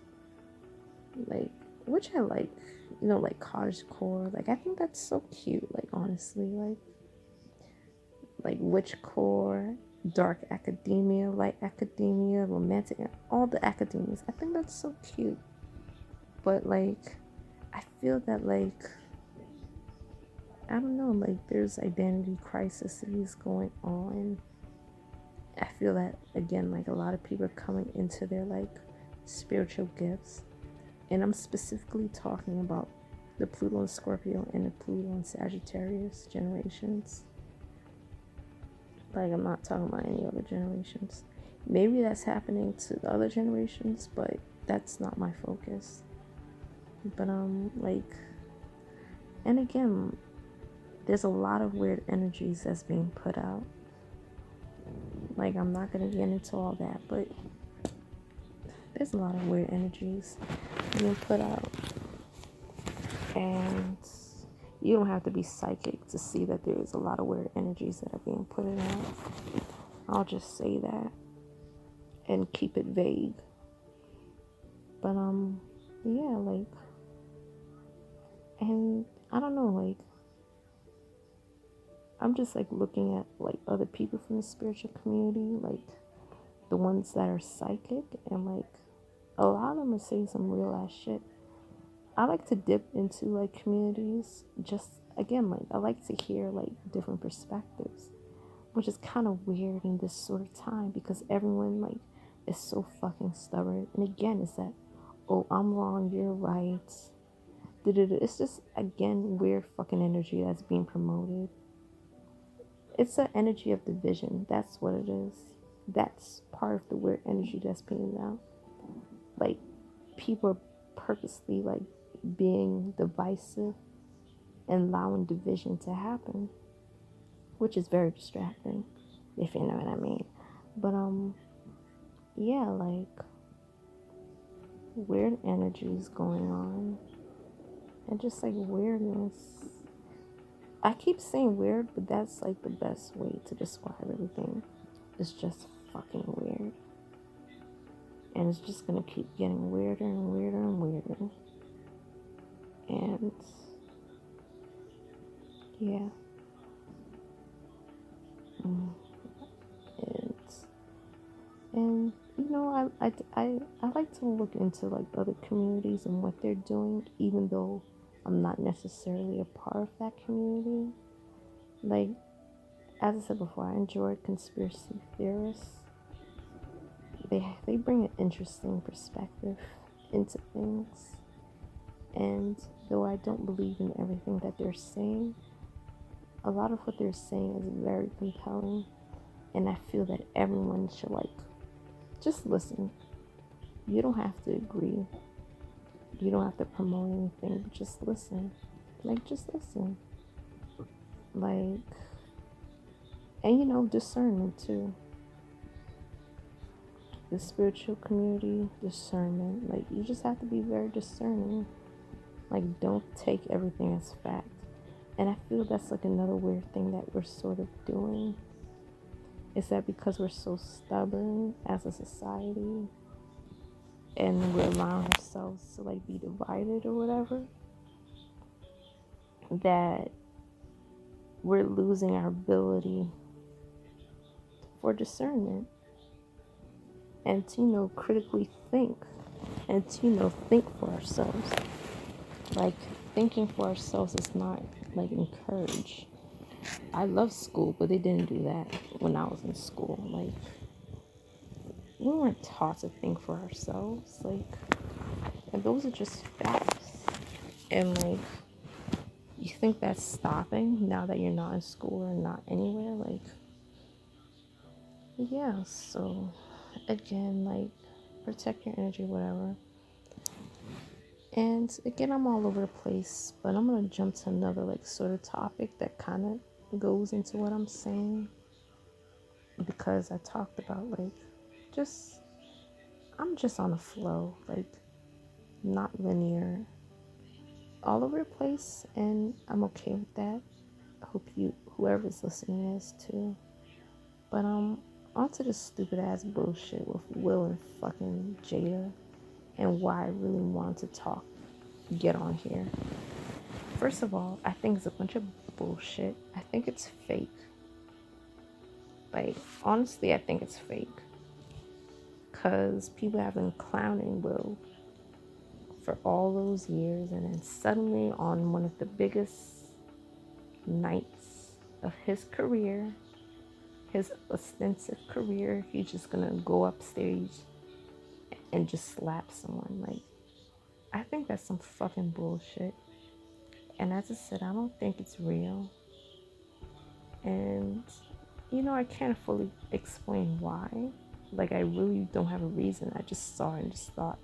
like, which I like, you know, like cottagecore. Like, I think that's so cute. Like, honestly, like witchcore, dark academia, light academia, romantic, all the academias. I think that's so cute. But like, I feel that, like, I don't know, like, there's identity crises going on. I feel that, again, like, a lot of people are coming into their like spiritual gifts, and I'm specifically talking about the Pluto and Scorpio and the Pluto and Sagittarius generations. Like, I'm not talking about any other generations. Maybe that's happening to the other generations, but that's not my focus. But like, and again, there's a lot of weird energies that's being put out. Like, I'm not gonna get into all that, but there's a lot of weird energies being put out. And you don't have to be psychic to see that there's a lot of weird energies that are being put out. I'll just say that and keep it vague. But yeah, like, and I don't know, like, I'm just like looking at like other people from the spiritual community, like the ones that are psychic, and like a lot of them are saying some real ass shit. I like to dip into like communities, just again, like, I like to hear like different perspectives, which is kind of weird in this sort of time because everyone like is so fucking stubborn. And again, it's that, oh, I'm wrong, you're right. It's just, again, weird fucking energy that's being promoted. It's an energy of division. That's what it is. That's part of the weird energy that's being out. Like, people are purposely like being divisive and allowing division to happen, which is very distracting, if you know what I mean. But yeah, like, weird energies going on, and just like weirdness. I keep saying weird, but that's like the best way to describe everything. It's just fucking weird. And it's just gonna keep getting weirder and weirder and weirder. And yeah. And you know, I like to look into like other communities and what they're doing, even though I'm not necessarily a part of that community. Like, as I said before, I enjoy conspiracy theorists. They bring an interesting perspective into things. And though I don't believe in everything that they're saying, a lot of what they're saying is very compelling. And I feel that everyone should like just listen. You don't have to agree. You don't have to promote anything, but just listen. Like, just listen. Like, and you know, discernment too. The spiritual community, discernment. Like, you just have to be very discerning. Like, don't take everything as fact. And I feel that's like another weird thing that we're sort of doing, is that because we're so stubborn as a society and we're allowing ourselves to like be divided or whatever, that we're losing our ability for discernment and to, critically think and to, think for ourselves. Like, thinking for ourselves is not like encouraged. I love school, but they didn't do that when I was in school. Like, we weren't taught to think for ourselves. Like, and those are just facts. And like, you think that's stopping now that you're not in school or not anywhere? Like, yeah, so again, like, protect your energy, whatever. And again, I'm all over the place, but I'm gonna jump to another like sort of topic that kind of goes into what I'm saying, because I talked about like I'm just on a flow, like not linear, all over the place, and I'm okay with that. I hope whoever's listening is too. But onto this stupid ass bullshit with Will and fucking Jada, and why I really wanted to get on here. First of all, I think it's a bunch of bullshit. I think it's fake. Like, honestly, I think it's fake. Because people have been clowning Will for all those years, and then suddenly on one of the biggest nights of his career, his extensive career, he's just gonna go upstage and just slap someone. Like, I think that's some fucking bullshit. And as I said, I don't think it's real. And, I can't fully explain why. Like, I really don't have a reason. I just saw it and just thought,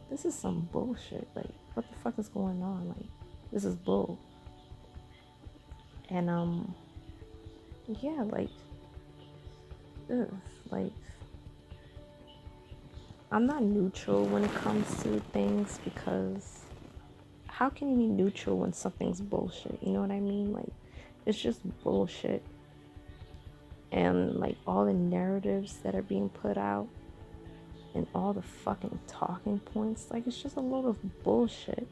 this is some bullshit. Like, what the fuck is going on? Like, this is bull. And, yeah, like, like, I'm not neutral when it comes to things, because how can you be neutral when something's bullshit? You know what I mean? Like, it's just bullshit. And like, all the narratives that are being put out and all the fucking talking points, like, it's just a load of bullshit.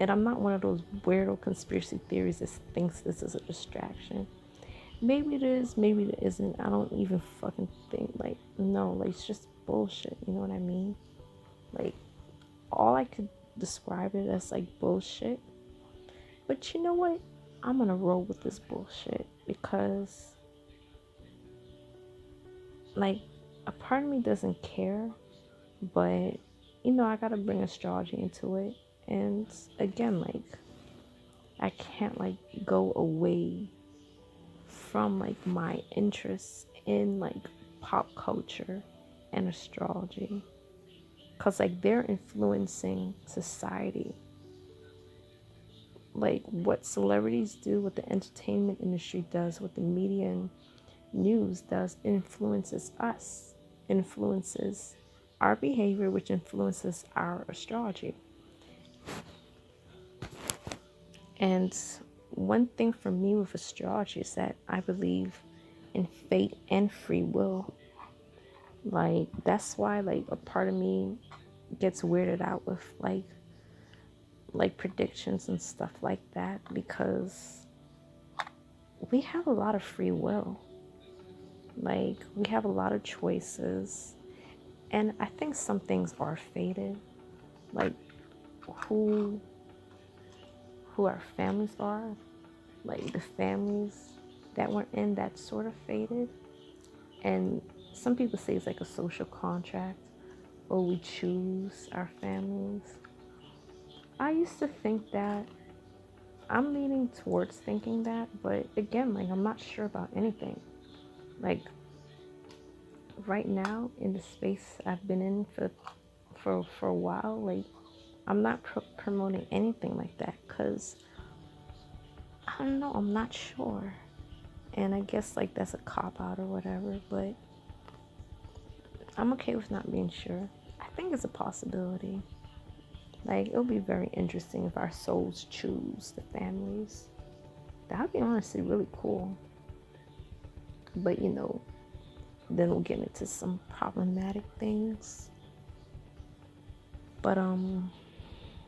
And I'm not one of those weirdo conspiracy theories that thinks this is a distraction. Maybe it is, maybe it isn't. I don't even fucking think, like, no, like, it's just bullshit. You know what I mean? Like, all I could describe it as like bullshit. But you know what? I'm gonna roll with this bullshit, because like, a part of me doesn't care, but I gotta bring astrology into it. And again, like, I can't like go away from like my interests in like pop culture and astrology, because like, they're influencing society. Like, what celebrities do, what the entertainment industry does, what the media and news does, influences us, influences our behavior, which influences our astrology. And one thing for me with astrology is that I believe in fate and free will. Like, that's why like a part of me gets weirded out with like predictions and stuff like that, because we have a lot of free will. Like, we have a lot of choices, and I think some things are fated, like who our families are, like the families that we're in, that's sort of fated. And some people say it's like a social contract, or we choose our families. I used to think that. I'm leaning towards thinking that, but again, like, I'm not sure about anything. Like, right now in the space I've been in for a while, like, I'm not promoting anything like that, because I don't know, I'm not sure. And I guess like that's a cop out or whatever, but I'm okay with not being sure. I think it's a possibility. Like, it'll be very interesting if our souls choose the families. That would be honestly really cool. But then we'll get into some problematic things. But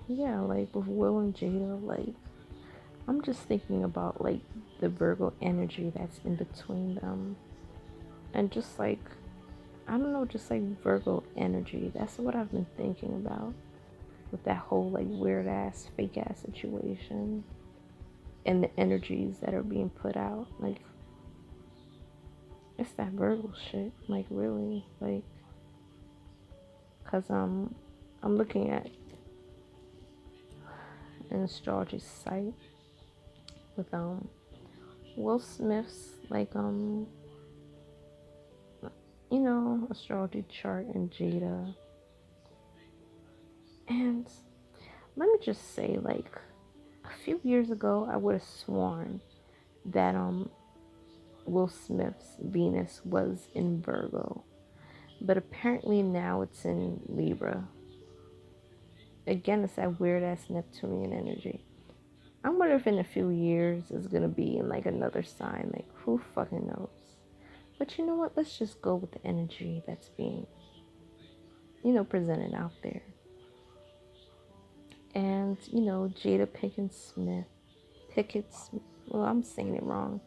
yeah, like with Will and Jada, like I'm just thinking about like the Virgo energy that's in between them. And just like, I don't know, just like Virgo energy. That's what I've been thinking about with that whole like weird ass, fake ass situation and the energies that are being put out. Like, it's that Virgo shit. Like, really. Like, because I'm looking at an astrology site with Will Smith's like astrology chart and Jada. And let me just say, like, a few years ago I would have sworn that Will Smith's Venus was in Virgo. But apparently now it's in Libra. Again, it's that weird ass Neptunian energy. I wonder if in a few years it's gonna be in like another sign. Like, who fucking knows? But you know what? Let's just go with the energy that's being, presented out there. And, Jada Pickett Smith, well, I'm saying it wrong,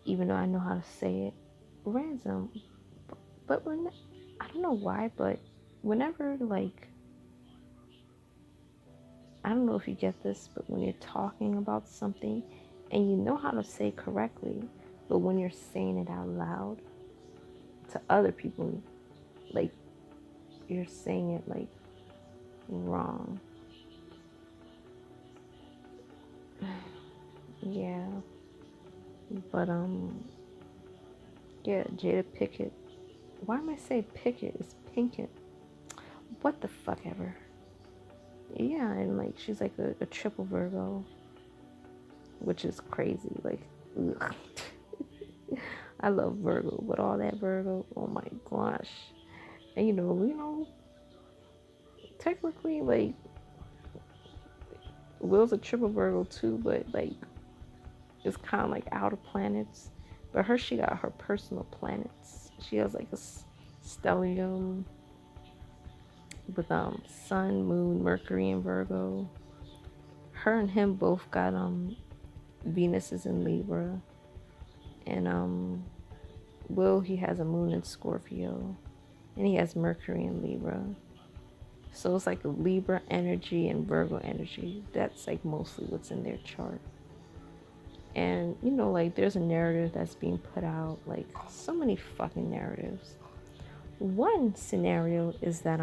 even though I know how to say it. Ransom. But I don't know why, but whenever, like, I don't know if you get this, but when you're talking about something and you know how to say it correctly, but when you're saying it out loud to other people, like, you're saying it, like, wrong. Yeah. But, yeah, Jada Pickett. Why am I saying Pickett? It's Pinkett. What the fuck ever. Yeah, and, like, she's, like, a triple Virgo, which is crazy. Like, ugh. I love Virgo, but all that Virgo, oh my gosh. And, technically, like, Will's a triple Virgo too, but, like, it's kind of like outer planets. But she got her personal planets. She has, like, a stellium with Sun, Moon, Mercury, and Virgo. Her and him both got Venus is in Libra, and Will, he has a Moon in Scorpio, and he has Mercury in Libra. So it's like a Libra energy and Virgo energy. That's like mostly what's in their chart. And like, there's a narrative that's being put out, like so many fucking narratives. One scenario is that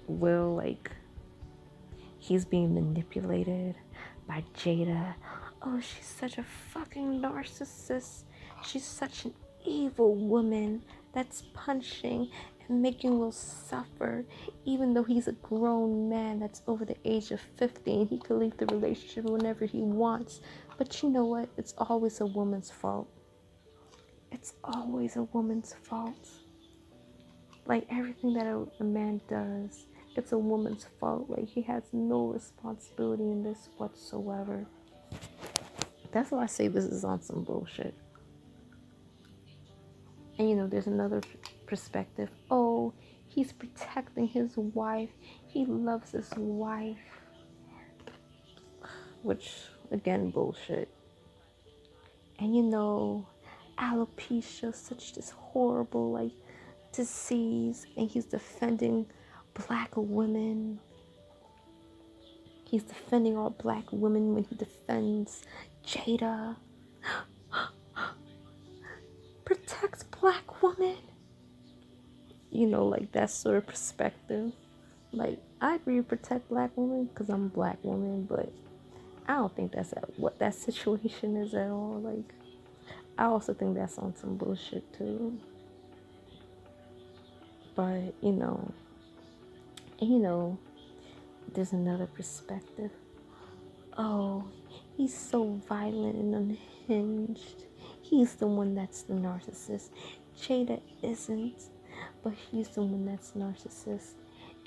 Will, like, he's being manipulated by Jada. Oh, she's such a fucking narcissist. She's such an evil woman that's punching and making Will suffer, even though he's a grown man that's over the age of 50 and he could leave the relationship whenever he wants. But you know what? It's always a woman's fault. It's always a woman's fault. Like, everything that a man does, it's a woman's fault. Like, he has no responsibility in this whatsoever. That's why I say this is on some bullshit. And there's another perspective. Oh, he's protecting his wife. He loves his wife. Which, again, bullshit. And alopecia, such this horrible, like, disease. And he's defending black women. He's defending all black women when he defends Jada. Protects black women. Like, that sort of perspective. Like, I agree with protect black women because I'm a black woman, but I don't think that's what that situation is at all. Like, I also think that's on some bullshit too. But, there's another perspective. Oh, he's so violent and unhinged. He's the one that's the narcissist. Jada isn't, but he's the one that's narcissist.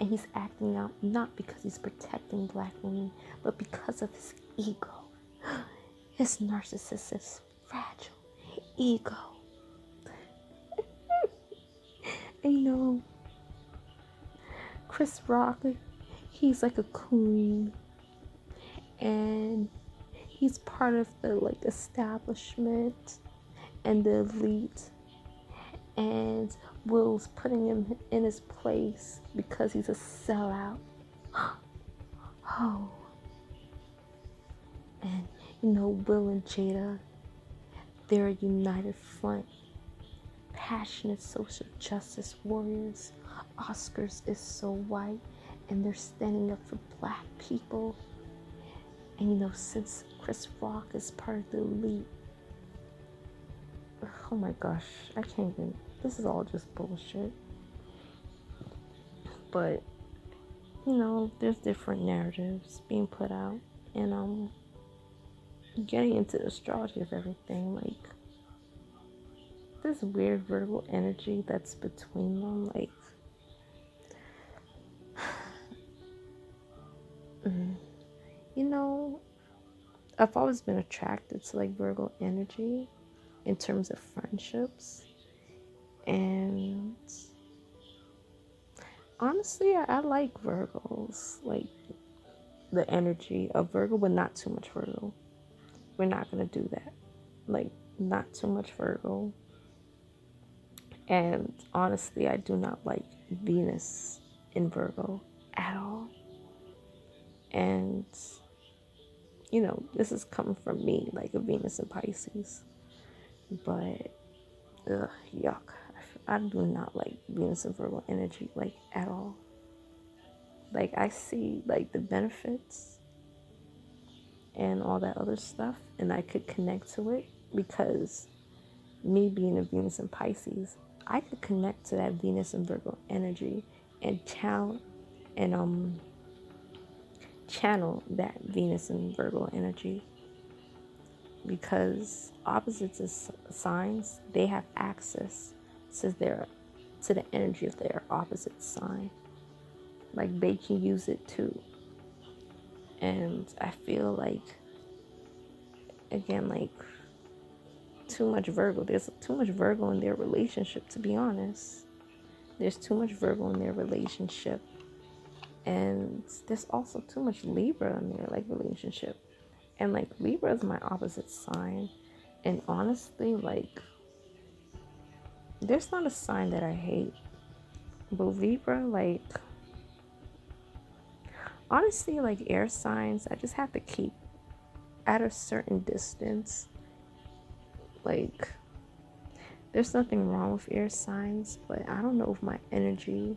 And he's acting out not because he's protecting black women, but because of his ego. His narcissistic, fragile ego. And you know, Chris Rock, he's like a queen. And he's part of the like establishment and the elite. And Will's putting him in his place because he's a sellout. Oh. And you know, Will and Jada, they're a united front. Passionate social justice warriors. Oscars is so white, and they're standing up for black people. And you know, since Chris Rock is part of the elite, oh my gosh, I can't even, this is all just bullshit. But you know, there's different narratives being put out, and getting into the astrology of everything, like this weird Virgo energy that's between them, like you know, I've always been attracted to like Virgo energy in terms of friendships. And honestly, I like Virgos, like the energy of Virgo, but not too much Virgo. We're not gonna do that. Like, not too much Virgo. And honestly, I do not like Venus in Virgo at all. And you know, this is coming from me, like a Venus in Pisces. But yuck. I do not like Venus and Virgo energy, like, at all. Like, I see like the benefits and all that other stuff, and I could connect to it because me being a Venus in Pisces, I could connect to that Venus and Virgo energy and channel that Venus and Virgo energy, because opposites as signs, they have access to the energy of their opposite sign. Like, they can use it too. And I feel like, again, like, too much Virgo. There's too much Virgo in their relationship, to be honest. There's too much Virgo in their relationship. And there's also too much Libra in their like relationship. And like, Libra is my opposite sign. And honestly, like, there's not a sign that I hate. But Libra, like, honestly, like, air signs, I just have to keep at a certain distance. Like, there's nothing wrong with air signs, but I don't know if my energy,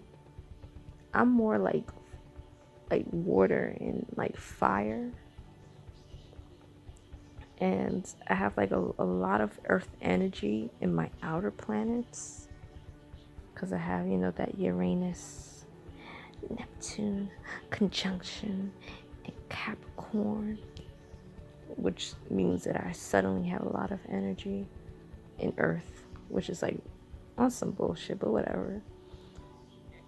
I'm more like water and like fire. And I have like a lot of earth energy in my outer planets, because I have, you know, that Uranus, Neptune conjunction in Capricorn, which means that I suddenly have a lot of energy in earth, which is like on some bullshit, but whatever.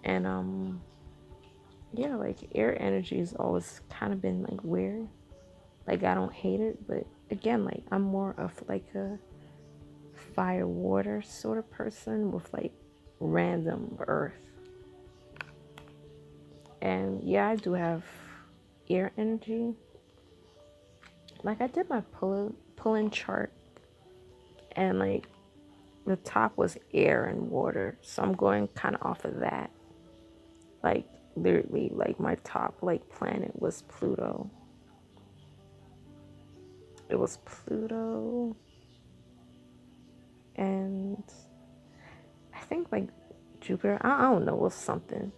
And yeah, like, air energy has always kind of been like weird. Like, I don't hate it, but again, like, I'm more of like a fire water sort of person with like random earth. And yeah, I do have air energy. Like, I did my pull-in chart, and like the top was air and water, so I'm going kind of off of that. Like, literally, like, my top like planet was Pluto. It was Pluto, and I think like Jupiter, I don't know, it was something,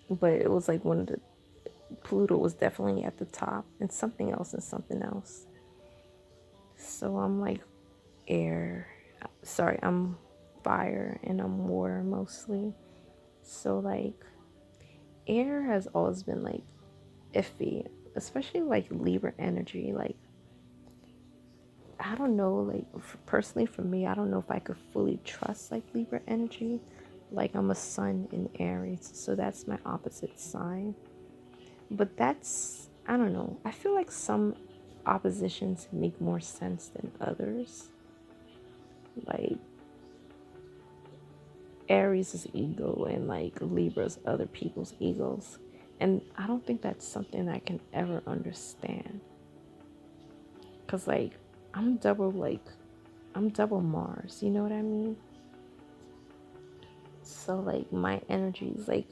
but it was like one of the, Pluto was definitely at the top, and something else and something else. So I'm like I'm fire and I'm water mostly. So like, air has always been like iffy, especially like Libra energy. Like, I don't know, like, personally for me, I don't know if I could fully trust like Libra energy, Like I'm a sun in Aries, so that's my opposite sign. But that's, I don't know. I feel like some oppositions make more sense than others. Like Aries is ego and like Libra's other people's egos. And I don't think that's something I can ever understand. Cause like I'm double Mars, you know what I mean? So like my energy is like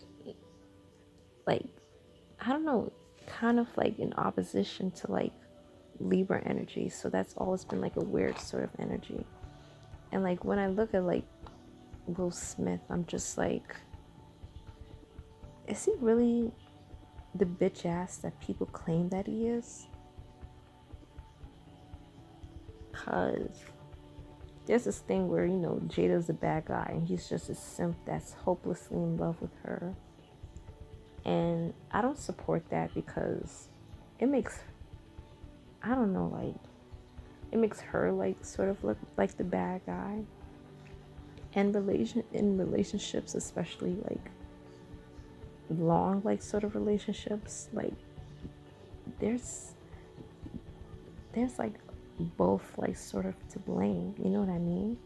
I don't know, kind of like in opposition to like Libra energy. So that's always been like a weird sort of energy. And like when I look at like Will Smith, I'm just like, is he really the bitch ass that people claim that he is? Cause there's this thing where, you know, Jada's a bad guy and he's just a simp that's hopelessly in love with her. And I don't support that because it makes, I don't know, like, it makes her like sort of look like the bad guy. And in relationships, especially like long like sort of relationships, like there's like both like sort of to blame, you know what I mean?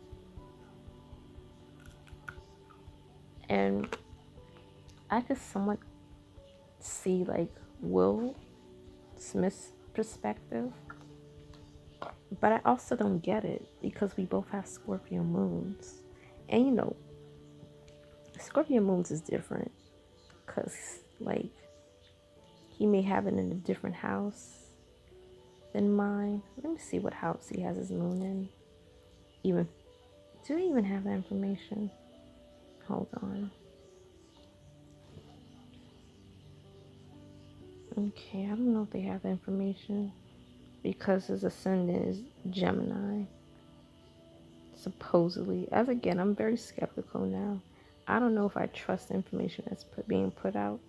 And I could somewhat see like Will Smith's perspective, but I also don't get it because we both have Scorpio moons. And you know, Scorpio moons is different because like he may have it in a different house than mine. Let me see what house he has his moon in. Even do they even have that information? Hold on. Okay, I don't know if they have that information because his ascendant is Gemini. Supposedly, as again, I'm very skeptical now. I don't know if I trust the information that's being put out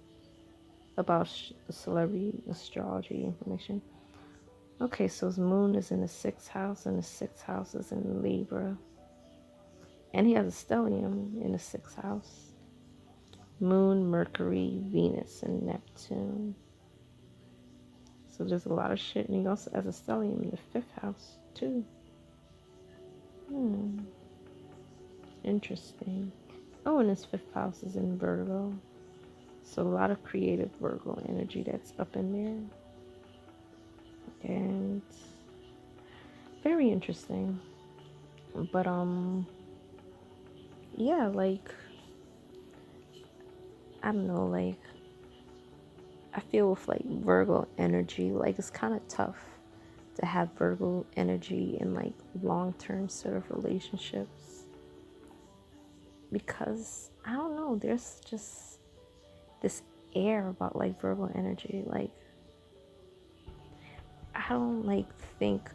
about celebrity astrology information. Okay, so his moon is in the 6th house, and the 6th house is in Libra. And he has a stellium in the 6th house. Moon, Mercury, Venus, and Neptune. So there's a lot of shit. And he also has a stellium in the 5th house, too. Interesting. Oh, and his 5th house is in Virgo. So a lot of creative Virgo energy that's up in there. And very interesting. But yeah, like I don't know, like I feel with like Virgo energy, like it's kind of tough to have Virgo energy in like long-term sort of relationships because I don't know, there's just this air about like Virgo energy. Like I don't like think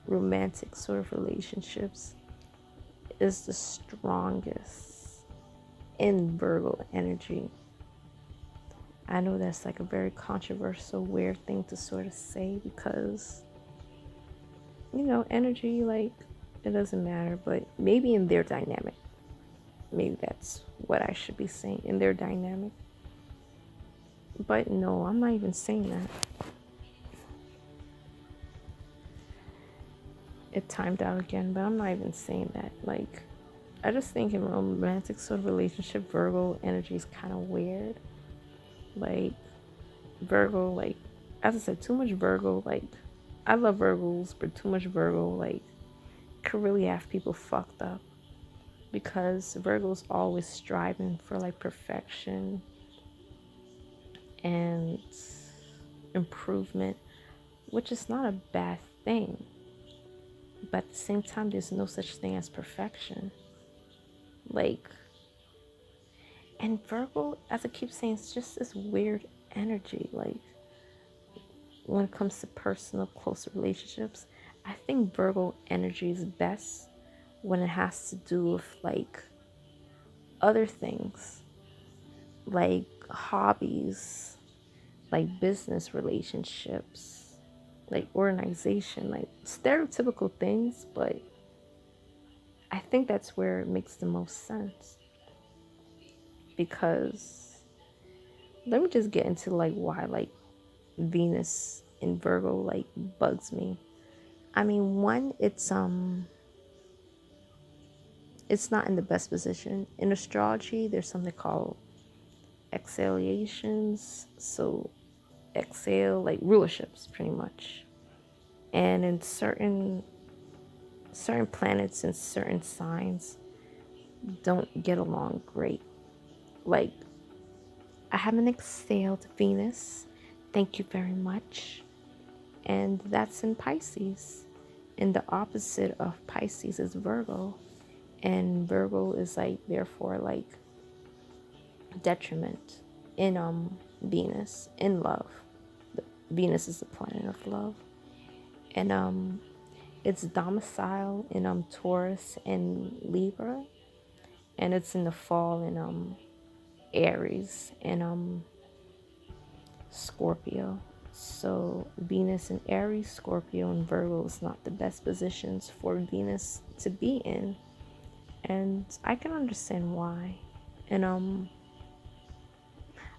romantic sort of relationships is the strongest in Virgo energy. I know that's like a very controversial, weird thing to sort of say because, you know, energy, like, it doesn't matter, but maybe in their dynamic. Maybe that's what I should be saying, in their dynamic. But no, I'm not even saying that. It timed out again, but I'm not even saying that. Like, I just think in romantic sort of relationship, Virgo energy is kind of weird. Like, Virgo, like, as I said, too much Virgo, like, I love Virgos, but too much Virgo, like, could really have people fucked up. Because Virgo's always striving for, like, perfection and improvement, which is not a bad thing. But at the same time, there's no such thing as perfection. Like, and Virgo, as I keep saying, it's just this weird energy. Like, when it comes to personal, close relationships, I think Virgo energy is best when it has to do with, like, other things. Like, hobbies, like business relationships, like organization, like stereotypical things, but I think that's where it makes the most sense. because let me just get into like why like Venus in Virgo like bugs me. I mean, one, it's not in the best position. In astrology, there's something called exhalations. So exhale, like rulerships pretty much. And in certain planets and certain signs don't get along great. Like I have an exhaled Venus. Thank you very much. And that's in Pisces. And the opposite of Pisces is Virgo. And Virgo is like therefore like detriment in Venus, in love. Venus is the planet of love. And it's domicile in Taurus and Libra. And it's in the fall in Aries and Scorpio. So Venus in Aries, Scorpio, and Virgo is not the best positions for Venus to be in. And I can understand why. And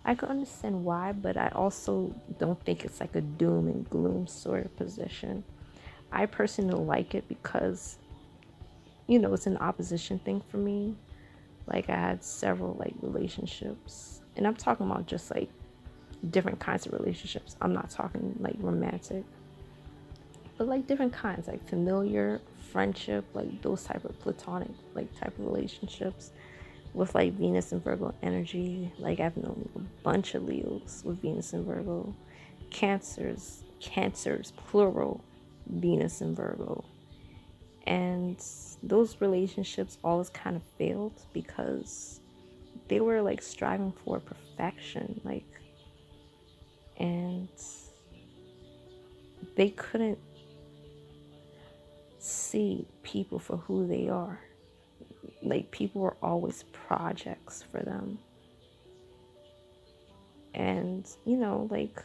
I can understand why, but I also don't think it's like a doom and gloom sort of position. I personally like it because, you know, it's an opposition thing for me. Like I had several like relationships, and I'm talking about just like different kinds of relationships. I'm not talking like romantic, but like different kinds, like familiar, friendship, like those type of platonic like type of relationships with like Venus and Virgo energy. Like I've known a bunch of Leos with Venus and Virgo, Cancers plural, Venus and Virgo. And those relationships always kind of failed because they were like striving for perfection, like, and they couldn't see people for who they are. Like people were always projects for them. And you know, like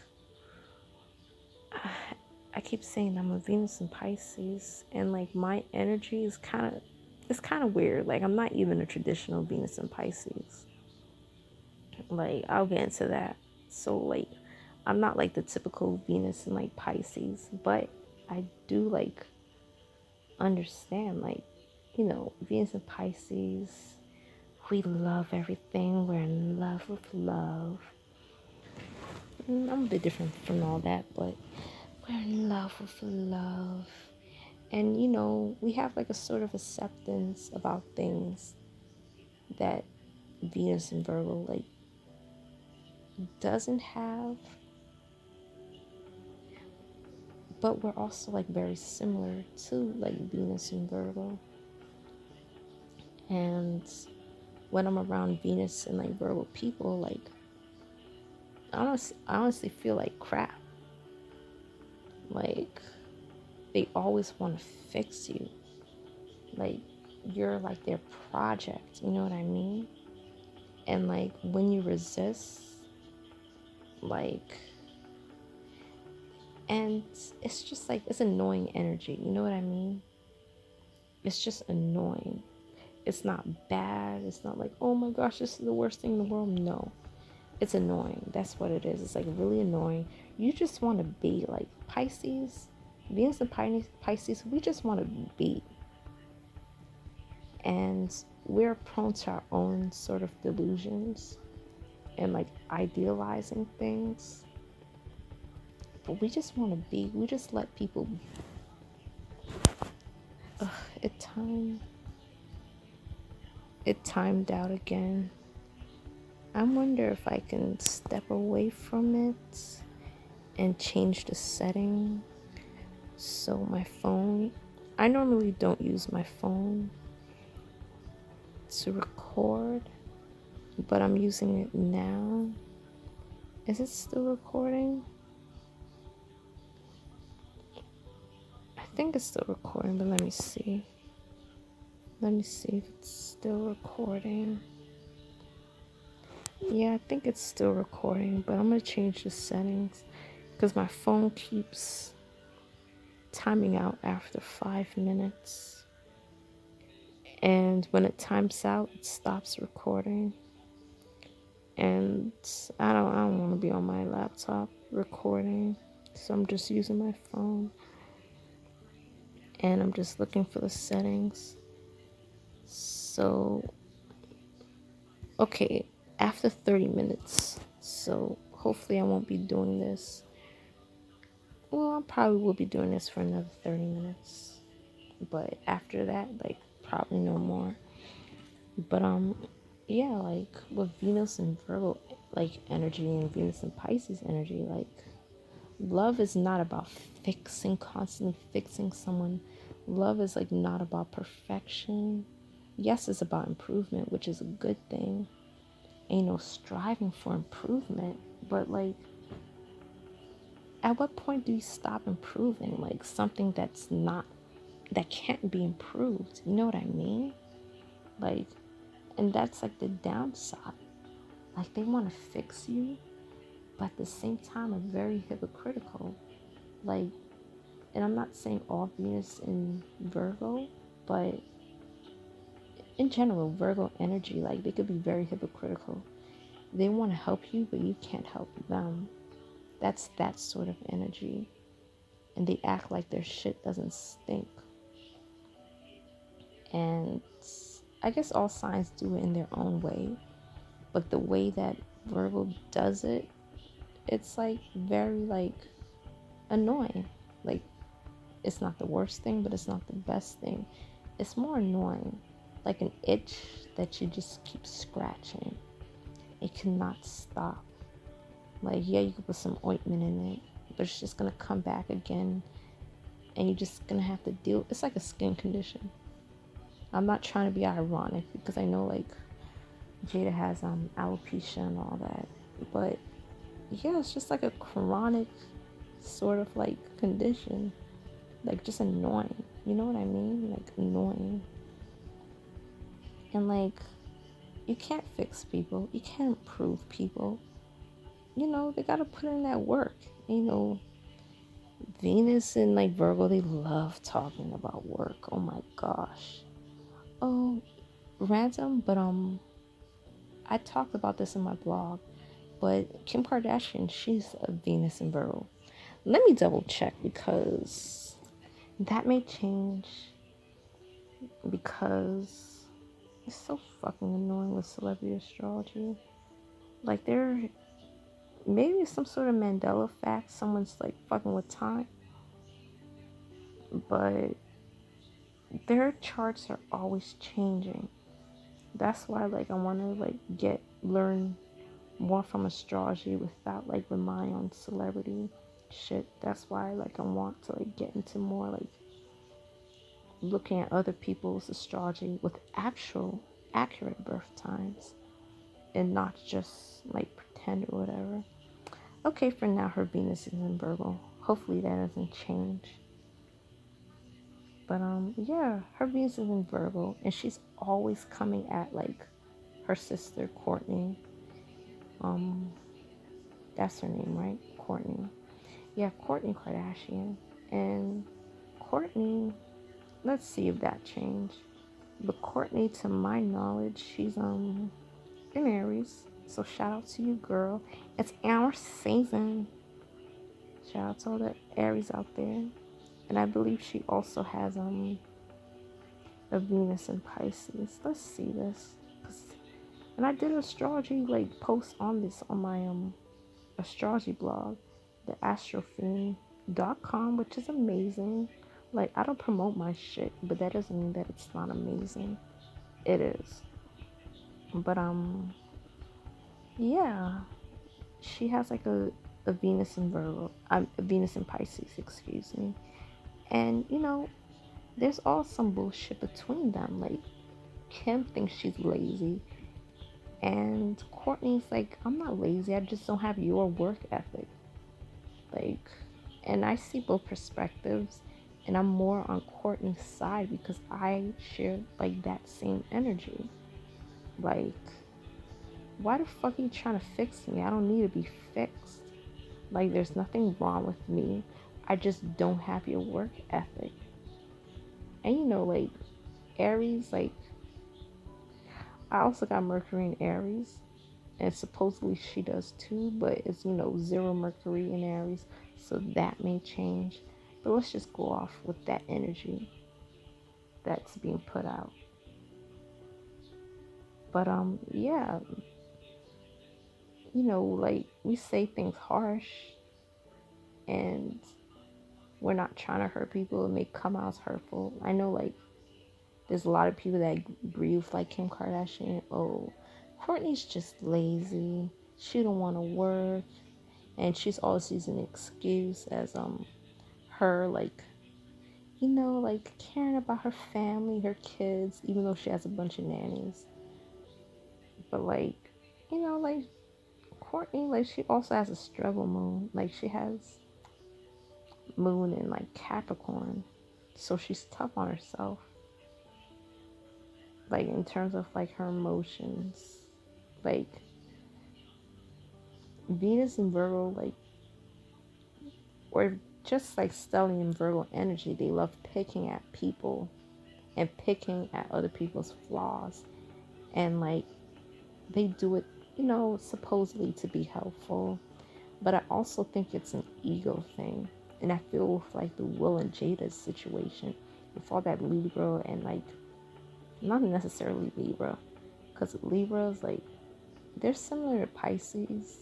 I keep saying I'm a Venus in Pisces, and like my energy is it's kind of weird. Like I'm not even a traditional Venus in Pisces. Like I'll get into that. So like I'm not like the typical Venus in like Pisces, but I do like understand, like, you know, Venus and Pisces, we love everything. We're in love with love. I'm a bit different from all that, but we're in love with love. And, you know, we have like a sort of acceptance about things that Venus and Virgo like doesn't have. But we're also like very similar to like Venus and Virgo. And when I'm around Venus and like Virgo people, like I honestly feel like crap. Like they always want to fix you. Like you're like their project, you know what I mean? And like when you resist, like, and it's just like, it's annoying energy, you know what I mean? It's just annoying. It's not bad. It's not like, oh my gosh, this is the worst thing in the world. No, it's annoying. That's what it is. It's like really annoying. You just want to be like Pisces, Venus and Pisces. We just want to be. And we're prone to our own sort of delusions and like idealizing things. But we just want to be. We just let people. It timed out again. I wonder if I can step away from it and change the setting. So my phone, I normally don't use my phone to record, but I'm using it now. Is it still recording? I think it's still recording, but let me see. Let me see if it's still recording. Yeah, I think it's still recording, but I'm going to change the settings because my phone keeps timing out after 5 minutes. And when it times out, it stops recording. And I don't want to be on my laptop recording, so I'm just using my phone, and I'm just looking for the settings. So okay, after 30 minutes, so hopefully I won't be doing this. Well, I probably will be doing this for another 30 minutes, but after that, like, probably no more. But yeah, like with Venus and Virgo like energy and Venus and Pisces energy, like love is not about constantly fixing someone. Love is like not about perfection. Yes, it's about improvement, which is a good thing. Ain't no striving for improvement, but like at what point do you stop improving? Like something that can't be improved. You know what I mean? Like, and that's like the downside. Like they want to fix you, but at the same time are very hypocritical. Like, and I'm not saying all Venus in Virgo, but in general, Virgo energy, like they could be very hypocritical. They want to help you, but you can't help them. That's that sort of energy. And they act like their shit doesn't stink. And I guess all signs do it in their own way. But the way that Virgo does it, it's like very like annoying. Like it's not the worst thing, but it's not the best thing. It's more annoying. Like an itch that you just keep scratching. It cannot stop. Like, yeah, you could put some ointment in it, but it's just gonna come back again, and you're just gonna have to deal. It's like a skin condition. I'm not trying to be ironic because I know like Jada has alopecia and all that, but yeah, it's just like a chronic sort of like condition, like just annoying. You know what I mean? Like annoying. And like you can't fix people. You can't improve people. You know, they gotta put in that work. You know, Venus and like Virgo, they love talking about work. Oh my gosh. Oh, random, but I talked about this in my blog, but Kim Kardashian, she's a Venus and Virgo. Let me double check because that may change, because it's so fucking annoying with celebrity astrology. Like there maybe some sort of Mandela fact, someone's like fucking with time, but their charts are always changing. That's why like I want to like learn more from astrology without like relying on celebrity shit. That's why like I want to like get into more like looking at other people's astrology with actual accurate birth times and not just like pretend or whatever. Okay, for now her Venus is in Virgo. Hopefully that doesn't change. But yeah, her Venus is in Virgo and she's always coming at like her sister Courtney. Um that's her name, right? Courtney. Yeah, Kourtney Kardashian. And Courtney, let's see if that changed. But Courtney, to my knowledge, she's in Aries. So shout out to you, girl. It's our season. Shout out to all the Aries out there. And I believe she also has a Venus in Pisces. Let's see this. And I did an astrology like post on this on my astrology blog, the ASTROfiend.com, which is amazing. Like I don't promote my shit, but that doesn't mean that it's not amazing. It is. But yeah, she has like a Venus in Virgo, a Venus in Pisces, excuse me. And you know, there's all some bullshit between them. Like Kim thinks she's lazy, and Courtney's like, I'm not lazy. I just don't have your work ethic. Like, and I see both perspectives, and I'm more on Courtney's side because I share like that same energy. Like, why the fuck are you trying to fix me? I don't need to be fixed. Like, there's nothing wrong with me. I just don't have your work ethic. And you know, like Aries, like I also got Mercury in Aries, and supposedly she does too, but it's, you know, 0 Mercury in Aries, so that may change. But let's just go off with that energy that's being put out. But yeah, you know, like, we say things harsh, and we're not trying to hurt people. It may come out as hurtful. I know, like, there's a lot of people that agree with, like, Kim Kardashian. Oh, Kourtney's just lazy. She don't want to work, and she's always using an excuse as her, like, you know, like, caring about her family, her kids, even though she has a bunch of nannies. But, like, you know, like, Kourtney, like, she also has a struggle moon. Like, she has moon in, like, Capricorn, so she's tough on herself, like, in terms of, like, her emotions. Like, Venus and Virgo, like, or just like stellium Virgo energy, they love picking at people and picking at other people's flaws, and, like, they do it, you know, supposedly to be helpful. But I also think it's an ego thing. And I feel with, like, the Will and Jada situation, with all that Libra, and, like, not necessarily Libra, because Libras, like, they're similar to Pisces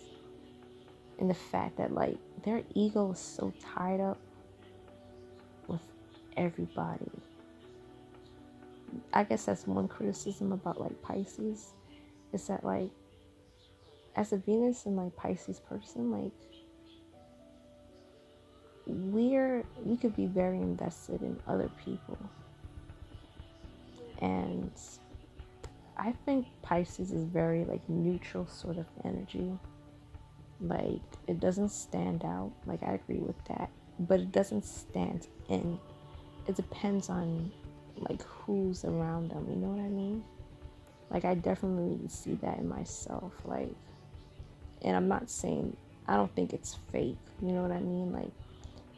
in the fact that, like, their ego is so tied up with everybody. I guess that's one criticism about, like, Pisces, is that, like, as a Venus and, like, Pisces person, like, we could be very invested in other people. And I think Pisces is very, like, neutral sort of energy. Like, it doesn't stand out. Like, I agree with that. But it doesn't stand in. It depends on, like, who's around them. You know what I mean? Like, I definitely see that in myself. Like, and I'm not saying, I don't think it's fake. You know what I mean? Like,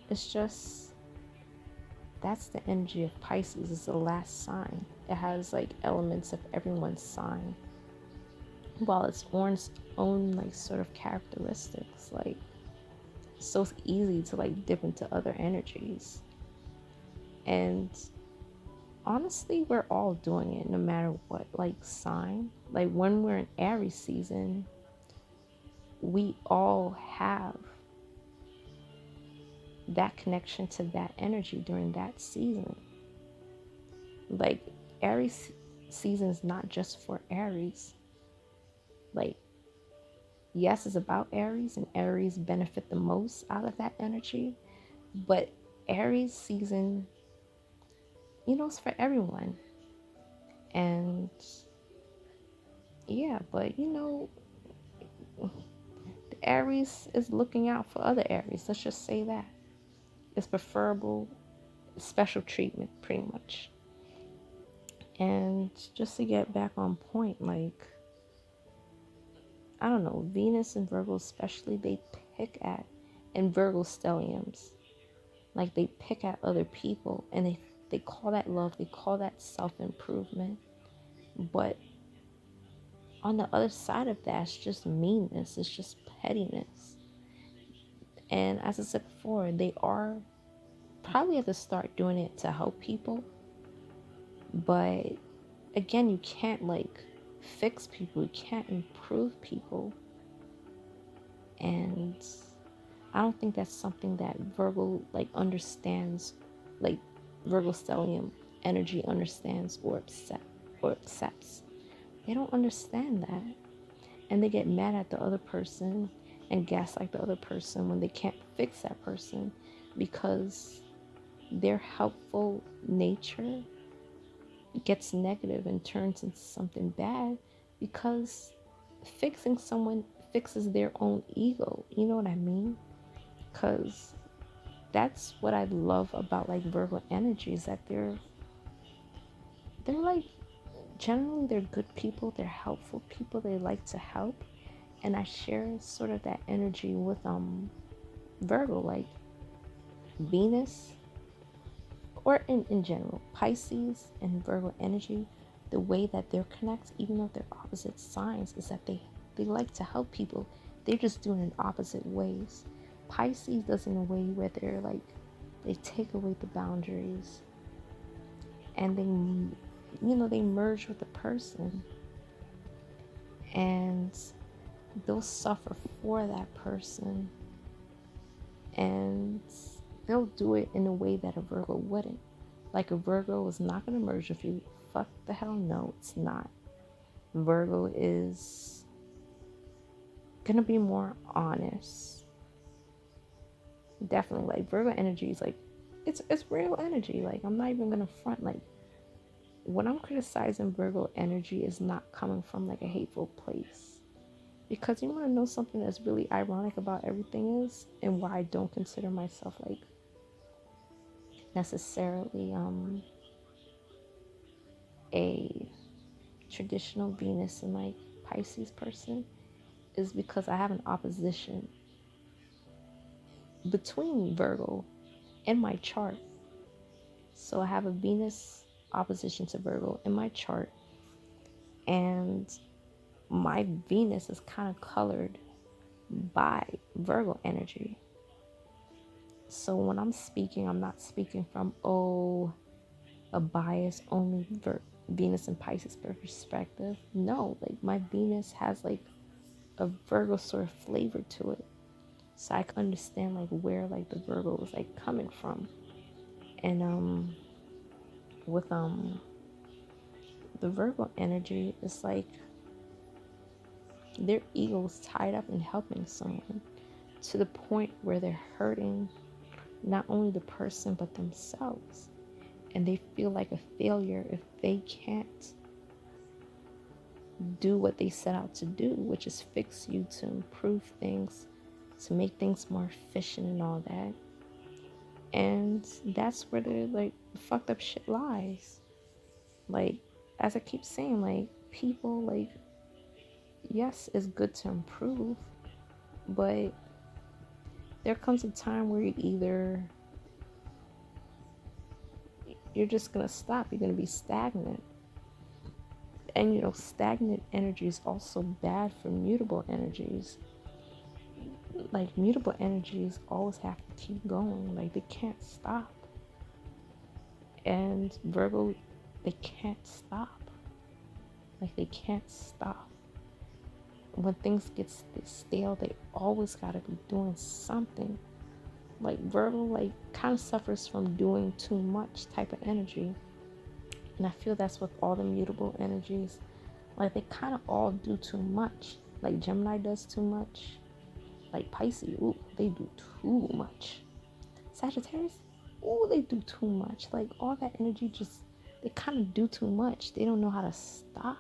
it's just, that's the energy of Pisces. It's the last sign. It has, like, elements of everyone's sign, while its own, like, sort of characteristics. Like, so it's easy to, like, dip into other energies. And honestly, we're all doing it no matter what, like, sign. Like, when we're in Aries season, we all have that connection to that energy during that season. Like, Aries season is not just for Aries. Like, yes, it's about Aries, and Aries benefit the most out of that energy, but Aries season, you know, it's for everyone. And yeah, but, you know, the Aries is looking out for other Aries. Let's just say that. It's preferable, special treatment, pretty much. And just to get back on point, like, I don't know, Venus and Virgo especially, they pick at, and Virgo stelliums, like, they pick at other people, and they call that love, they call that self-improvement. But on the other side of that, it's just meanness, it's just pettiness. And as I said before, they are probably have to start doing it to help people. But again, you can't, like, fix people, you can't improve people. And I don't think that's something that Virgo, like, understands, like, Virgo stellium energy understands or accepts. They don't understand that. And they get mad at the other person and gaslight the other person when they can't fix that person, because their helpful nature gets negative and turns into something bad, because fixing someone fixes their own ego. You know what I mean? Because that's what I love about, like, Virgo energy, is that they're like, generally they're good people, they're helpful people, they like to help. And I share sort of that energy with Virgo, like Venus, or in general, Pisces and Virgo energy. The way that they're connected, even though they're opposite signs, is that they They like to help people. They're just doing it in opposite ways. Pisces does in a way where they're like, they take away the boundaries and they merge with the person, and they'll suffer for that person, and they'll do it in a way that a Virgo wouldn't. Like, a Virgo is not going to merge with you. Fuck the hell no, it's not. Virgo is going to be more honest. Definitely, like, Virgo energy is like, it's real energy. Like, I'm not even going to front. Like, when I'm criticizing Virgo energy, is not coming from like a hateful place. Because you want to know something that's really ironic about everything is, and why I don't consider myself like necessarily a traditional Venus and like Pisces person, is because I have an opposition between Virgo in my chart. So I have a Venus opposition to Virgo in my chart, and my Venus is kind of colored by Virgo energy. So when I'm speaking, I'm not speaking from a bias only Venus and Pisces perspective. No, like, my Venus has like a Virgo sort of flavor to it, so I can understand like where like the Virgo is like coming from. And with the Virgo energy, it's like their ego is tied up in helping someone to the point where they're hurting not only the person but themselves, and they feel like a failure if they can't do what they set out to do, which is fix you, to improve things, to make things more efficient and all that. And that's where the like fucked up shit lies. Like, as I keep saying, like, people, like, yes, it's good to improve, but there comes a time where you're just gonna stop. You're gonna be stagnant. And stagnant energy is also bad for mutable energies. Like, mutable energies always have to keep going. Like, they can't stop. And Virgo, they can't stop. Like, they can't stop. When things get stale, they always gotta be doing something. Like, Virgo, like, kind of suffers from doing too much type of energy. And I feel that's with all the mutable energies. Like, they kind of all do too much. Like, Gemini does too much. Like, Pisces, ooh, they do too much. Sagittarius, ooh, they do too much. Like, all that energy just, they kind of do too much. They don't know how to stop.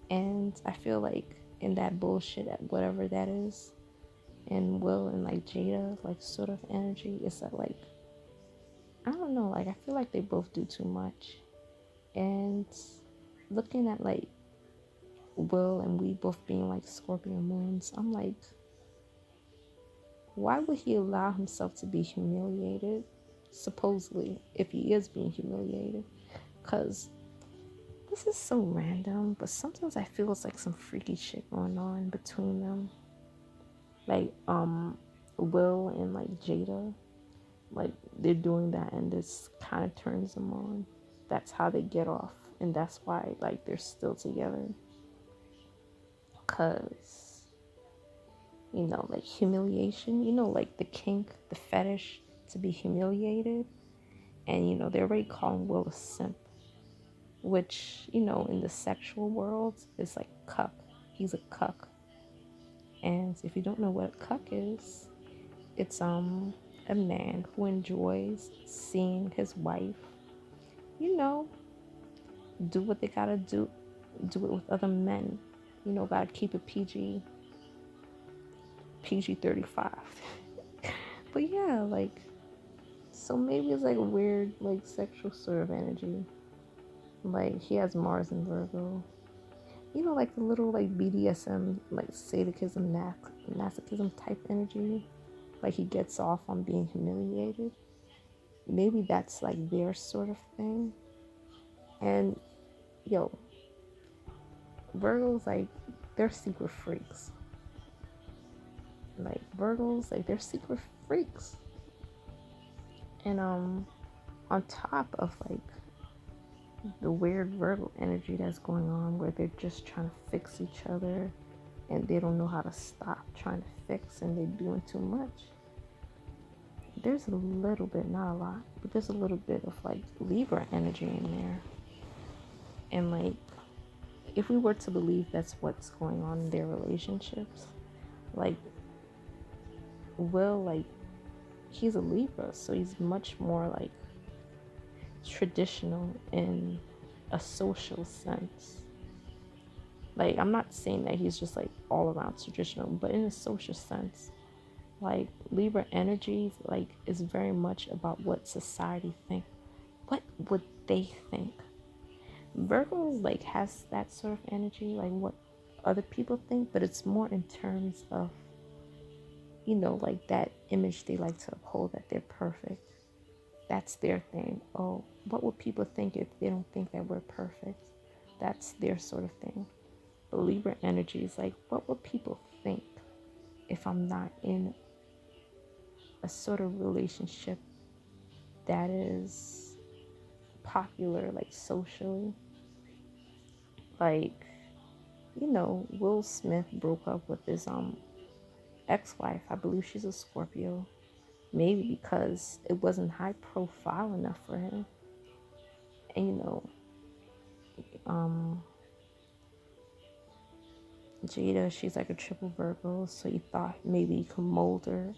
And I feel like in that bullshit, whatever that is, and Will and like Jada, like, sort of energy, it's like, I don't know, like, I feel like they both do too much. And looking at like Will and we both being like Scorpio moons, I'm like, why would he allow himself to be humiliated, supposedly, if he is being humiliated? Because this is so random, but sometimes I feel it's like some freaky shit going on between them. Like, Will and like Jada, like, they're doing that, and this kind of turns them on. That's how they get off, and that's why like they're still together. Because like, humiliation, like the kink, the fetish to be humiliated. And they're already calling Will a simp, which in the sexual world is like cuck. He's a cuck. And if you don't know what a cuck is, it's a man who enjoys seeing his wife do what they gotta do it with other men. Gotta keep it PG 35. But yeah, like, so maybe it's like a weird like sexual sort of energy. Like, he has Mars in Virgo, like the little like BDSM, like sadism, masochism type energy. Like, he gets off on being humiliated. Maybe that's like their sort of thing. And Virgo's like, they're secret freaks. Like Virgos, like they're secret freaks. And on top of like the weird Virgo energy that's going on where they're just trying to fix each other and they don't know how to stop trying to fix and they're doing too much. There's a little bit, not a lot, but there's a little bit of like Libra energy in there. And like, if we were to believe that's what's going on in their relationships, like, Will, like, he's a Libra, so he's much more like traditional in a social sense. Like, I'm not saying that he's just like all around traditional, but in a social sense, like Libra energy like is very much about what society think. What would they think? Virgo like has that sort of energy, like what other people think, but it's more in terms of, you know, like that image they like to uphold, that they're perfect. That's their thing. Oh, what would people think if they don't think that we're perfect? That's their sort of thing. But Libra energy is like, what would people think if I'm not in a sort of relationship that is popular, like socially? Like, you know, Will Smith broke up with his ex-wife. I believe she's a Scorpio. Maybe because it wasn't high profile enough for him. And you know, Jada, she's like a triple Virgo, so he thought maybe he could mold her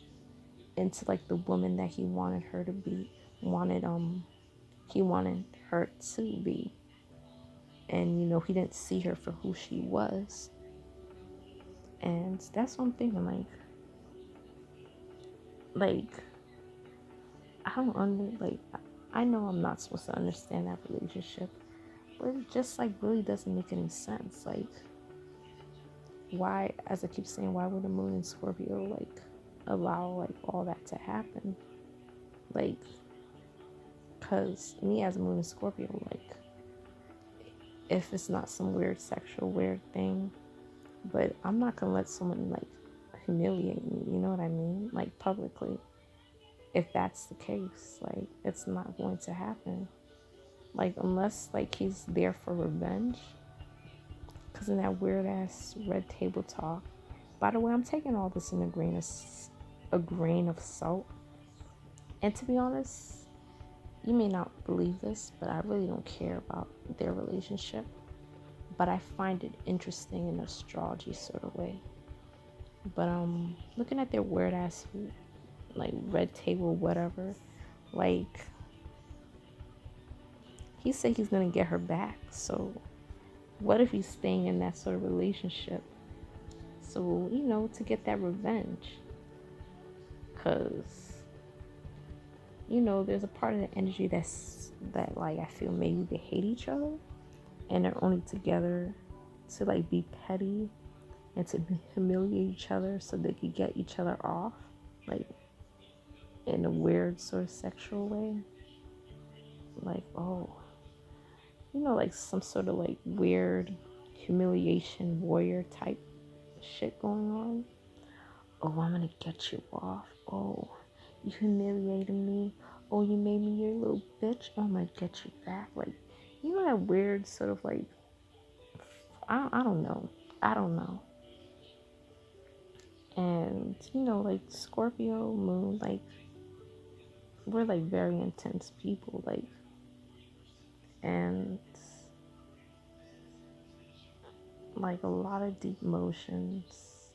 into like the woman that he wanted her to be. He wanted her to be. And you know, he didn't see her for who she was. And that's what I'm thinking, like I know I'm not supposed to understand that relationship, but it just like really doesn't make any sense. Like, why, as I keep saying, why would the moon in Scorpio like allow like all that to happen? Like, because me as a moon in Scorpio, like, if it's not some weird sexual weird thing, but I'm not gonna let someone like humiliate me, you know what I mean, like publicly. If that's the case, like, it's not going to happen. Like, unless like he's there for revenge. Because in that weird ass red table talk, by the way, I'm taking all this in a grain of salt. And to be honest, you may not believe this, but I really don't care about their relationship. But I find it interesting in an astrology sort of way. But looking at their weird ass like red table whatever, like, he said he's gonna get her back. So what if he's staying in that sort of relationship, so you know, to get that revenge? Because you know, there's a part of the energy that like I feel maybe they hate each other and they're only together to like be petty and to humiliate each other so they could get each other off, like in a weird sort of sexual way. Like, oh, you know, like some sort of like weird humiliation warrior type shit going on. Oh, I'm gonna get you off. Oh, you humiliated me. Oh, you made me your little bitch. Oh, I'm gonna get you back. Like, you know, that weird sort of like, I don't know. I don't know. And you know, like Scorpio moon, like, we're like very intense people, like, and like a lot of deep emotions.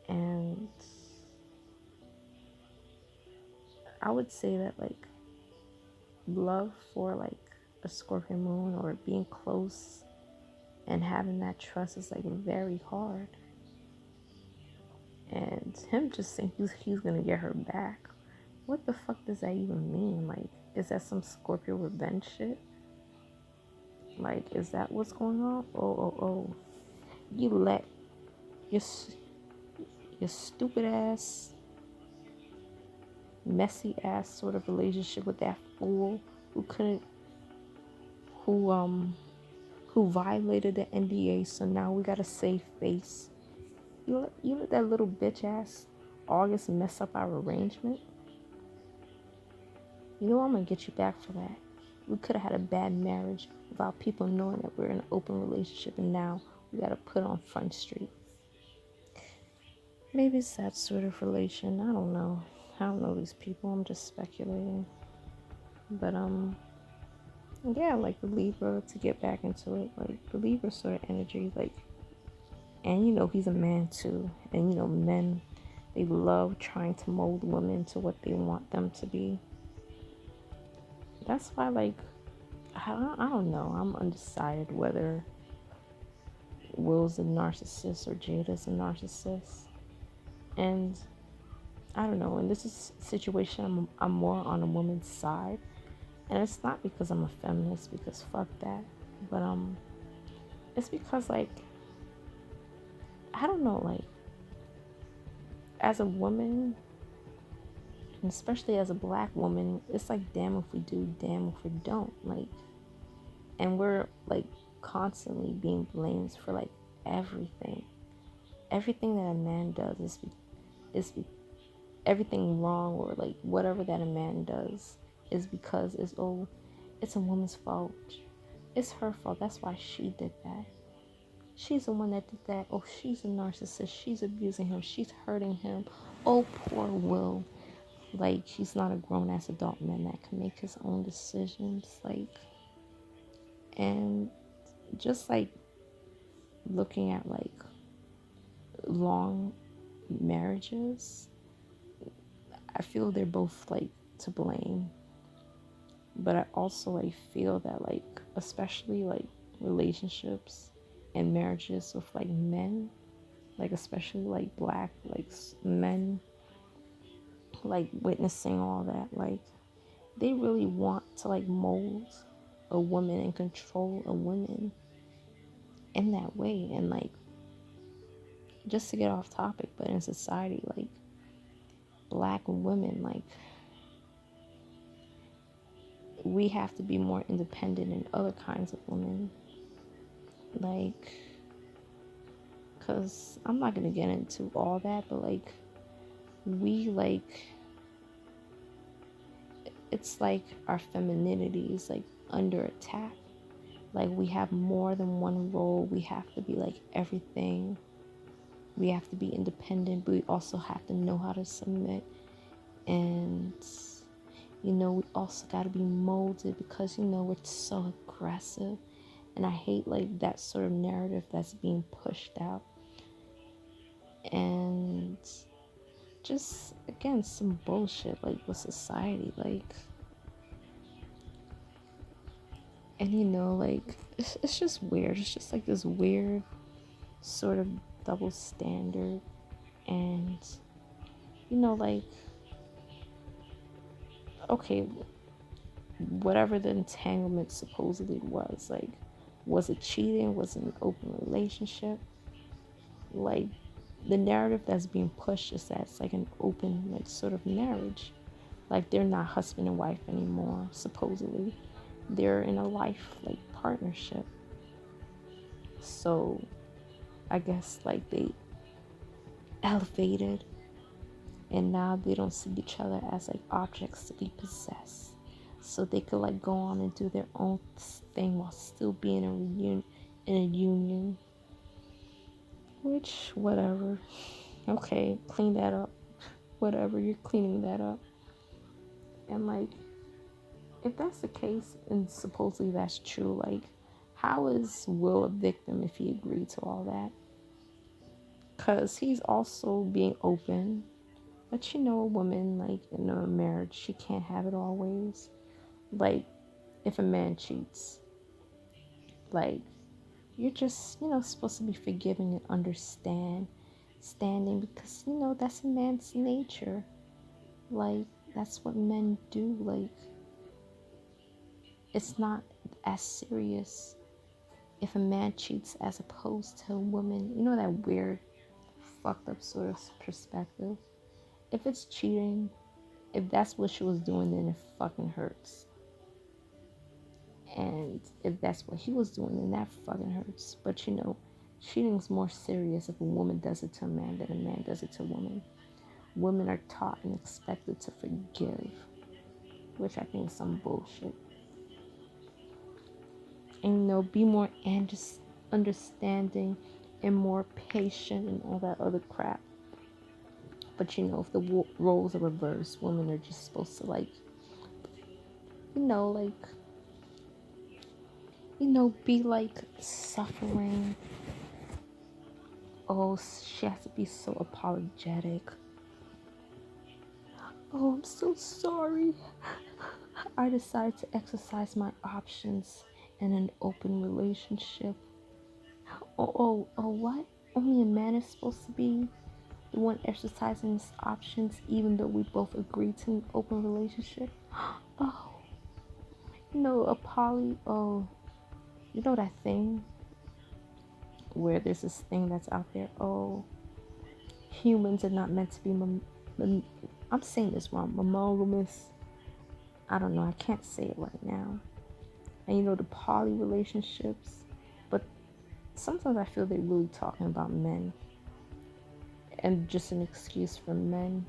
And I would say that like love for like a Scorpio moon or being close and having that trust is like very hard. And him just saying he's gonna get her back, what the fuck does that even mean? Like, is that some Scorpio revenge shit? Like, is that what's going on? Oh, you let your stupid ass, messy ass sort of relationship with that fool who who violated the NDA, so now we got to save face. You let that little bitch ass August mess up our arrangement. You know I'm gonna get you back for that. We could have had a bad marriage without people knowing that we're in an open relationship, and now we gotta put on Front Street. Maybe it's that sort of relation. I don't know. I don't know these people. I'm just speculating. But yeah, like the Libra, to get back into it, like the Libra sort of energy, like, and you know he's a man too, and you know men, they love trying to mold women to what they want them to be. That's why, like, I don't know. I'm undecided whether Will's a narcissist or Jada's a narcissist. And I don't know. In this situation, I'm more on a woman's side. And it's not because I'm a feminist, because fuck that. But it's because, like, I don't know, like, as a woman, and especially as a black woman, it's like, damn if we do, damn if we don't. Like, and we're like constantly being blamed for like everything. Everything that a man does is everything wrong, or like whatever that a man does is because it's a woman's fault. It's her fault. That's why she did that. She's the one that did that. Oh, she's a narcissist. She's abusing him. She's hurting him. Oh, poor Will. Like, he's not a grown-ass adult man that can make his own decisions. Like, and just like looking at like long marriages, I feel they're both like to blame. But I also like feel that, like, especially like relationships and marriages with like men, like especially like black like men, like witnessing all that, like they really want to like mold a woman and control a woman in that way. And like, just to get off topic, but in society, like black women, like we have to be more independent than other kinds of women. Like, because I'm not going to get into all that, but like we like, it's like our femininity is like under attack. Like, we have more than one role. We have to be like everything. We have to be independent, but we also have to know how to submit. And you know, we also got to be molded because, you know, we're so aggressive. And I hate like that sort of narrative that's being pushed out. And just, again, some bullshit like with society, like, and you know, like it's just weird. It's just like this weird sort of double standard. And you know, like, okay, whatever the entanglement supposedly was, like, was it cheating? Was it an open relationship? Like, the narrative that's being pushed is that it's like an open, like, sort of marriage. Like, they're not husband and wife anymore, supposedly. They're in a life, like, partnership. So, I guess, like, they elevated, and now they don't see each other as, like, objects to be possessed. So they could, like, go on and do their own thing while still being in a union. Which, whatever. Okay, clean that up. Whatever, you're cleaning that up. And like, if that's the case, and supposedly that's true, like, how is Will a victim if he agreed to all that? Because he's also being open. But you know, a woman, like, in a marriage, she can't have it always. Like, if a man cheats, like, you're just, you know, supposed to be forgiving and understanding, because, you know, that's a man's nature. Like, that's what men do. Like, it's not as serious if a man cheats as opposed to a woman. You know, that weird, fucked up sort of perspective. If it's cheating, if that's what she was doing, then it fucking hurts. And if that's what he was doing, then that fucking hurts. But cheating's more serious if a woman does it to a man than a man does it to a woman. Women are taught and expected to forgive, which I think is some bullshit. And be more understanding and more patient and all that other crap. But if the roles are reversed, women are just supposed to be like suffering. Oh, she has to be so apologetic. Oh, I'm so sorry. I decided to exercise my options in an open relationship. Oh, what? Only a man is supposed to be the one exercising his options, even though we both agreed to an open relationship. Oh, a poly. Oh, that thing where there's this thing that's out there. Oh, humans are not meant to be. I'm saying this wrong. Monogamous. I don't know. I can't say it right now. And the poly relationships, but sometimes I feel they're really talking about men, and just an excuse for men,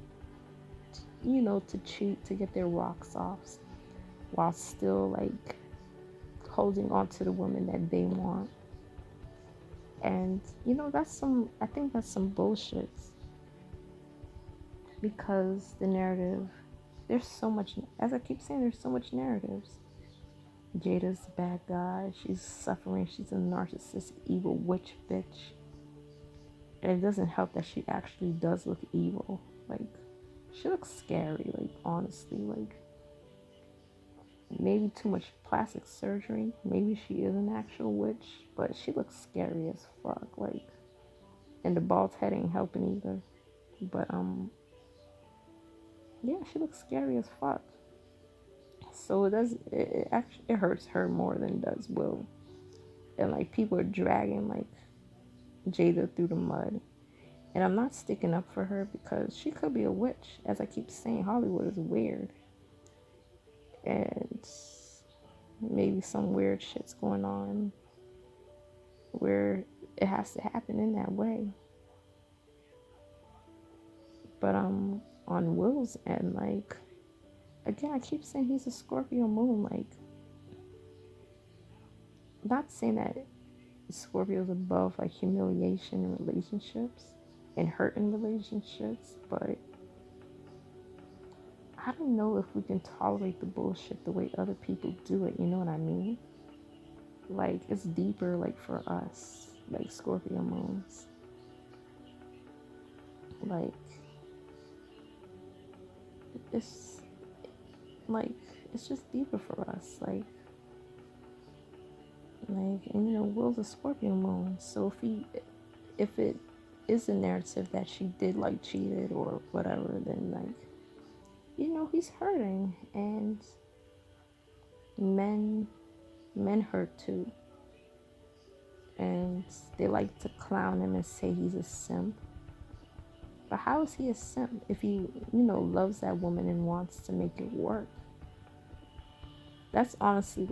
to cheat, to get their rocks off, while still holding on to the woman that they want. And I think that's some bullshit, because the narrative, there's so much, as I keep saying, there's so much narratives. Jada's the bad guy, she's suffering, she's a narcissistic evil witch bitch. And it doesn't help that she actually does look evil. She looks scary, honestly. Maybe too much plastic surgery, maybe she is an actual witch, but she looks scary as fuck. And the bald head ain't helping either. But yeah, she looks scary as fuck. So it actually hurts her more than it does Will. And people are dragging Jada through the mud. And I'm not sticking up for her because she could be a witch. As I keep saying, Hollywood is weird. And maybe some weird shit's going on where it has to happen in that way. But on Will's end, again, I keep saying he's a Scorpio moon. Not saying that Scorpio's above humiliation in relationships and hurt in relationships, but I don't know if we can tolerate the bullshit the way other people do it, you know what I mean? It's deeper, for us, Scorpio moons. It's, it's just deeper for us, and Will's a Scorpio moon, so if it is a narrative that she did, cheated or whatever, then, he's hurting, and men hurt too. And they like to clown him and say he's a simp. But how is he a simp if he, loves that woman and wants to make it work? That's honestly,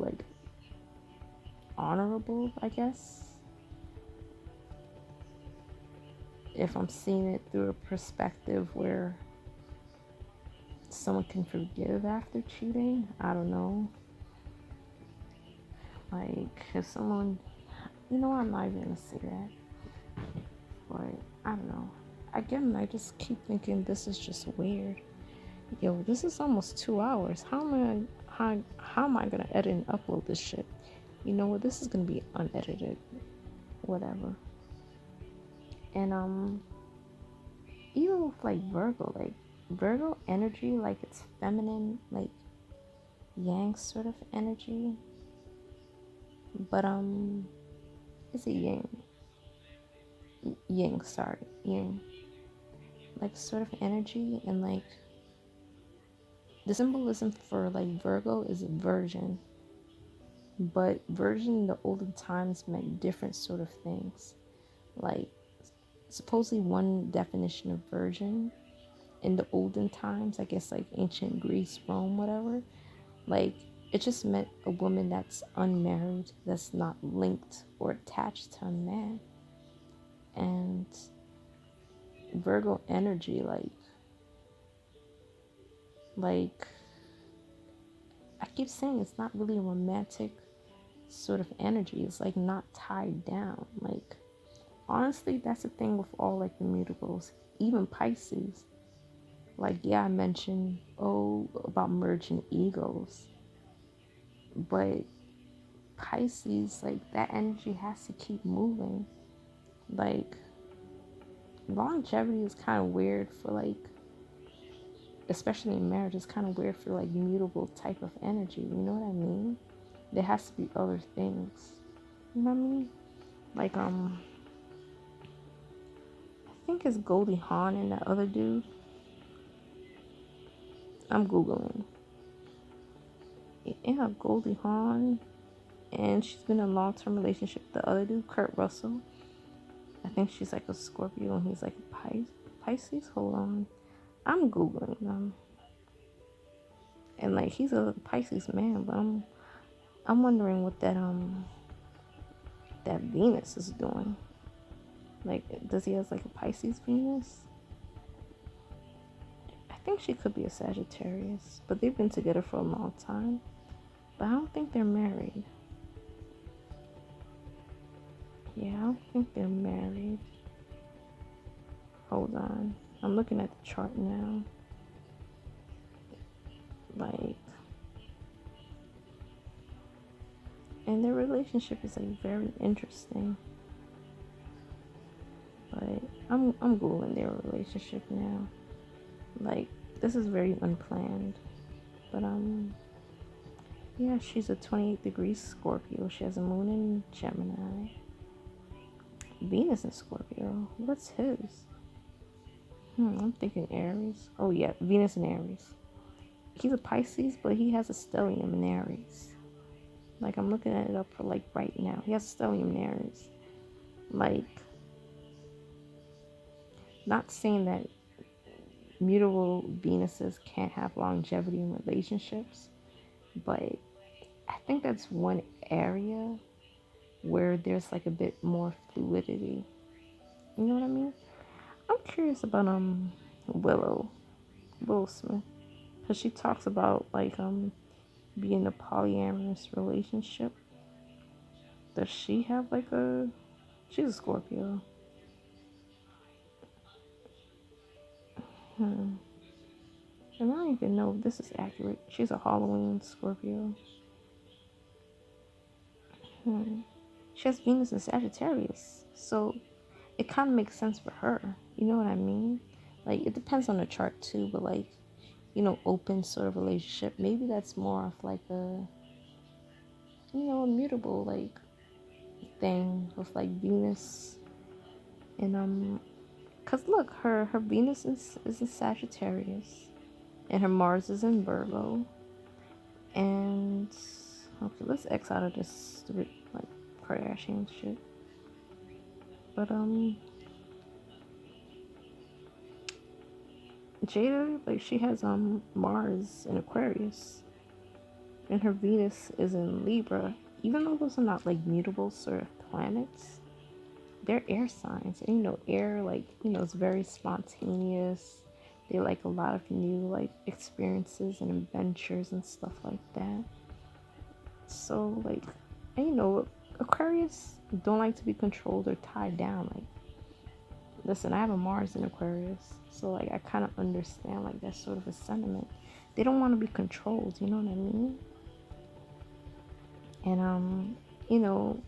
honorable, I guess. If I'm seeing it through a perspective where someone can forgive after cheating, I don't know. If someone, I'm not even gonna say that. But I don't know. Again, I just keep thinking this is just weird. Yo, this is almost 2 hours. How am I gonna edit and upload this shit? You know what? This is gonna be unedited. Whatever. And even with Virgo energy, it's feminine, yang sort of energy. But is it yang? Yang, sorry, yang. Sort of energy, and the symbolism for Virgo is a virgin. But virgin in the olden times meant different sort of things. Supposedly one definition of virgin in the olden times, I guess ancient Greece, Rome, whatever, It just meant a woman that's unmarried, that's not linked or attached to a man. And Virgo energy, like I keep saying, it's not really a romantic sort of energy. It's like not tied down. Like honestly, that's the thing with all like the mutables, even Pisces. Like yeah, I mentioned about merging egos, but Pisces, like that energy has to keep moving. Like longevity is kind of weird for like, especially in marriage, it's kind of weird for like mutable type of energy. You know what I mean? There has to be other things. You know what I mean? Like I think it's Goldie Hawn and that other dude. I'm googling. Yeah, Goldie Hawn, and she's been in a long-term relationship with the other dude, Kurt Russell. I think she's like a Scorpio and he's like a Pisces. Hold on, I'm googling them, and like he's a Pisces man, but I'm wondering what that Venus is doing. Like, does he have like a Pisces Venus? I think she could be a Sagittarius, but they've been together for a long time. But I don't think they're married. Yeah, I don't think they're married. Hold on. I'm looking at the chart now. Like, and their relationship is like very interesting. But I'm googling their relationship now. Like, this is very unplanned. But yeah, she's a 28 degrees Scorpio. She has a moon in Gemini. Venus in Scorpio. What's his? I'm thinking Aries. Oh yeah, Venus in Aries. He's a Pisces, but he has a stellium in Aries. Like, I'm looking at it up for like right now. He has a stellium in Aries. Like, not saying that mutable Venuses can't have longevity in relationships, but I think that's one area where there's like a bit more fluidity. You know what I mean? I'm curious about Willow Smith, because she talks about like being in a polyamorous relationship. Does she have like a? She's a Scorpio. And I don't even know if this is accurate. She's a Halloween Scorpio. She has Venus in Sagittarius, so it kind of makes sense for her. You know what I mean? Like, it depends on the chart too, but like, you know, open sort of relationship. Maybe that's more of like a, you know, a mutable like thing with like Venus and cause look, her Venus is in Sagittarius, and her Mars is in Virgo, and okay, let's X out of this stupid like Kardashian shit. But Jada, like, she has Mars in Aquarius, and her Venus is in Libra. Even though those are not like mutable sort of planets, they're air signs, and you know, air, like, you know, it's very spontaneous. They like a lot of new like experiences and adventures and stuff like that. So like, and you know, Aquarius don't like to be controlled or tied down. Like, listen, I have a Mars in Aquarius, so like I kind of understand like that sort of a sentiment. They don't want to be controlled, you know what I mean? And you know,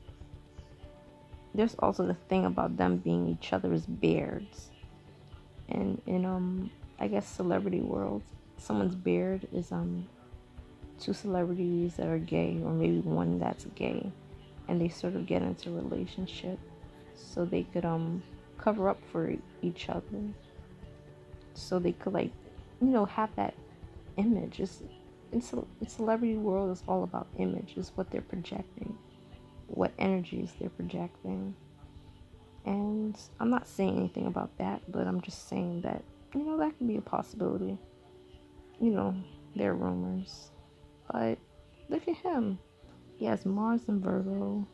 there's also the thing about them being each other's beards. And in I guess celebrity world, someone's beard is two celebrities that are gay, or maybe one that's gay, and they sort of get into a relationship so they could cover up for each other, so they could, like, you know, have that image. In celebrity world, is all about image, is what they're projecting, what energies they're projecting. And I'm not saying anything about that, but I'm just saying that, you know, that could be a possibility. You know, there are rumors, but Look at him. He has Mars in Virgo.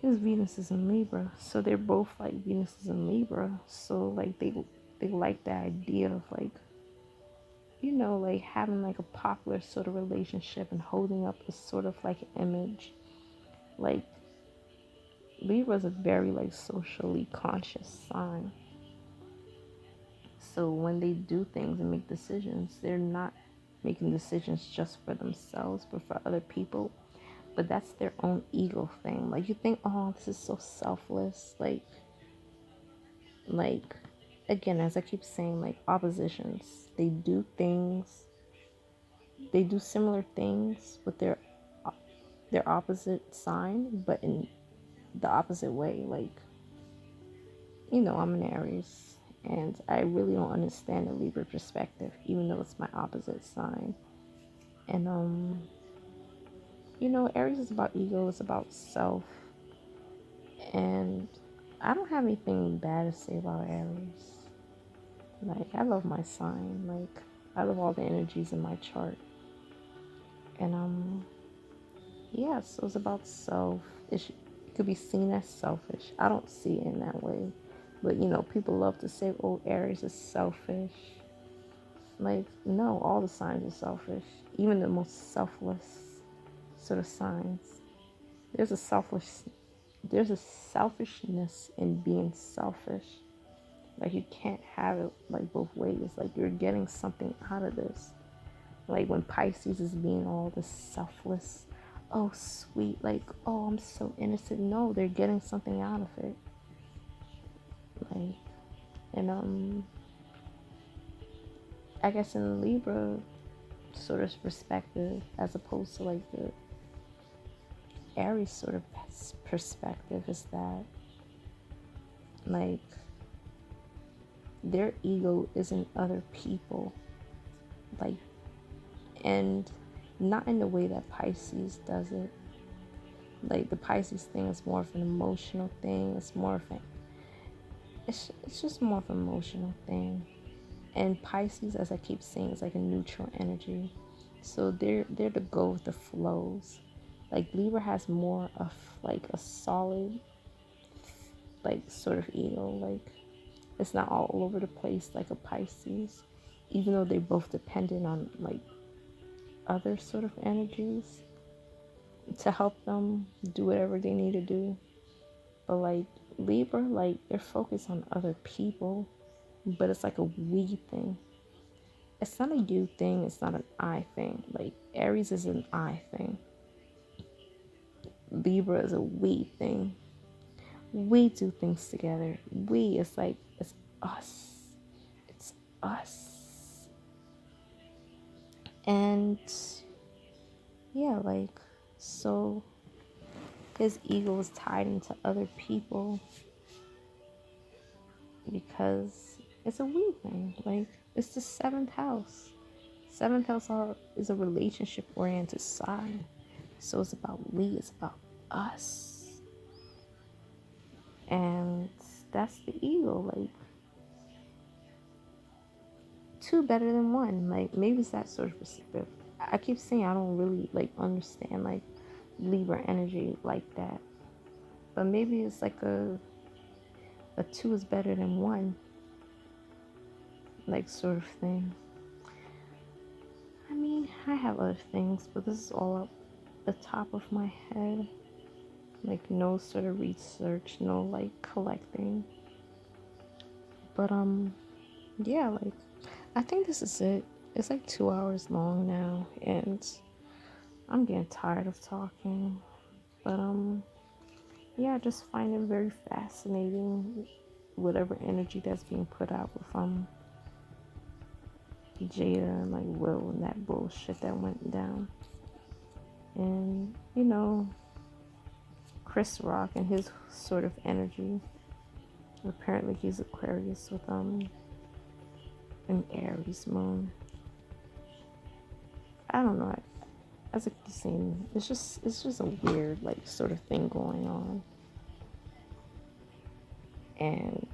His Venus is in Libra. So they're both like Venus is in Libra. So like they like the idea of like, you know, like having like a popular sort of relationship and holding up a sort of like image. Like Libra is a very like socially conscious sign. So when they do things and make decisions, they're not making decisions just for themselves, but for other people. But that's their own ego thing. Like you think, oh, this is so selfless. Like again, as I keep saying, like oppositions. They do things. They do similar things with their opposite sign, but in the opposite way. Like, you know, I'm an Aries, and I really don't understand the Libra perspective, even though it's my opposite sign. And you know, Aries is about ego, it's about self, and I don't have anything bad to say about Aries. Like, I love my sign. Like, I love all the energies in my chart, and yeah, so it's about self. It could be seen as selfish. I don't see it in that way. But, you know, people love to say, oh, Aries is selfish. Like, no, all the signs are selfish. Even the most selfless sort of signs. There's a selfishness in being selfish. Like, you can't have it, like, both ways. Like, you're getting something out of this. Like, when Pisces is being all this selfless, oh, sweet, like, oh, I'm so innocent. No, they're getting something out of it. Like, and I guess in Libra sort of perspective, as opposed to like the Aries sort of perspective, is that like their ego isn't other people, like, and not in the way that Pisces does it. Like the Pisces thing is more of an emotional thing. It's more of an it's just more of an emotional thing. And Pisces, as I keep saying, is like a neutral energy. So they're to go with the flows. Like Libra has more of like a solid, like sort of ego. Like it's not all over the place like a Pisces. Even though they're both dependent on like other sort of energies to help them do whatever they need to do. But like Libra, like they're focused on other people, but it's like a we thing. It's not a you thing, it's not an I thing. Like Aries is an I thing. Libra is a we thing. We do things together. We, it's like, it's us. It's us. And yeah, like, so his ego is tied into other people because it's a we thing. Like, it's the seventh house. Seventh house is a relationship oriented sign. So it's about we, it's about us. And that's the ego. Like, two better than one. Like, maybe it's that sort of perspective. I keep saying I don't really like understand like Libra energy like that. But maybe it's like a two is better than one, like sort of thing. I mean, I have other things, but this is all up the top of my head. Like no sort of research, no like collecting. But yeah, like I think this is it. It's like 2 hours long now, and I'm getting tired of talking. But yeah, I just find it very fascinating whatever energy that's being put out with Jada and like Will and that bullshit that went down. And you know, Chris Rock and his sort of energy. Apparently he's Aquarius with an Aries moon. I don't know. As I keep saying, it's just a weird like sort of thing going on. And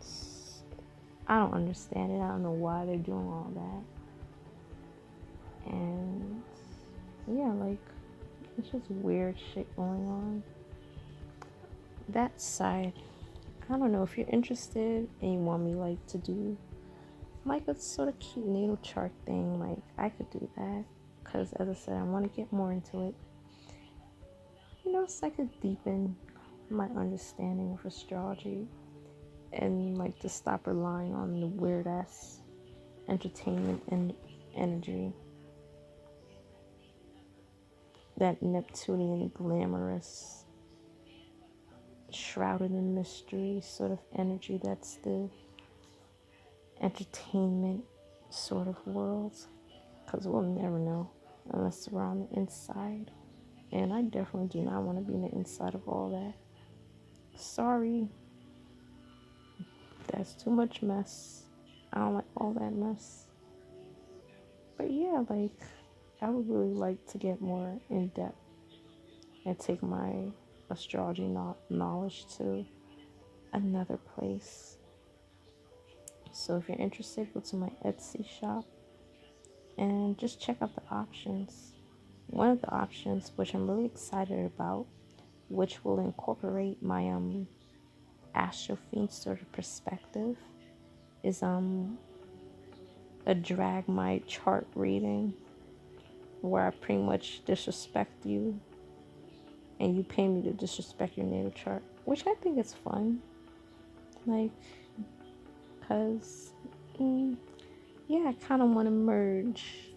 I don't understand it. I don't know why they're doing all that. And yeah, like it's just weird shit going on. That side, I don't know if you're interested and you want me like to do like a sort of cute natal chart thing. Like I could do that because, as I said, I want to get more into it. You know, so I could deepen my understanding of astrology and like to stop relying on the weird ass entertainment and energy, that Neptunian glamorous, shrouded in mystery sort of energy. That's the entertainment sort of world, because we'll never know unless we're on the inside, and I definitely do not want to be on the inside of all that. Sorry, that's too much mess. I don't like all that mess. But yeah, like I would really like to get more in depth and take my astrology knowledge to another place. So if you're interested, go to my Etsy shop and just check out the options. One of the options, which I'm really excited about, which will incorporate my ASTROfiend sort of perspective, is a drag my chart reading where I pretty much disrespect you and you pay me to disrespect your natal chart, which I think is fun. Like, cause yeah, I kind of want to merge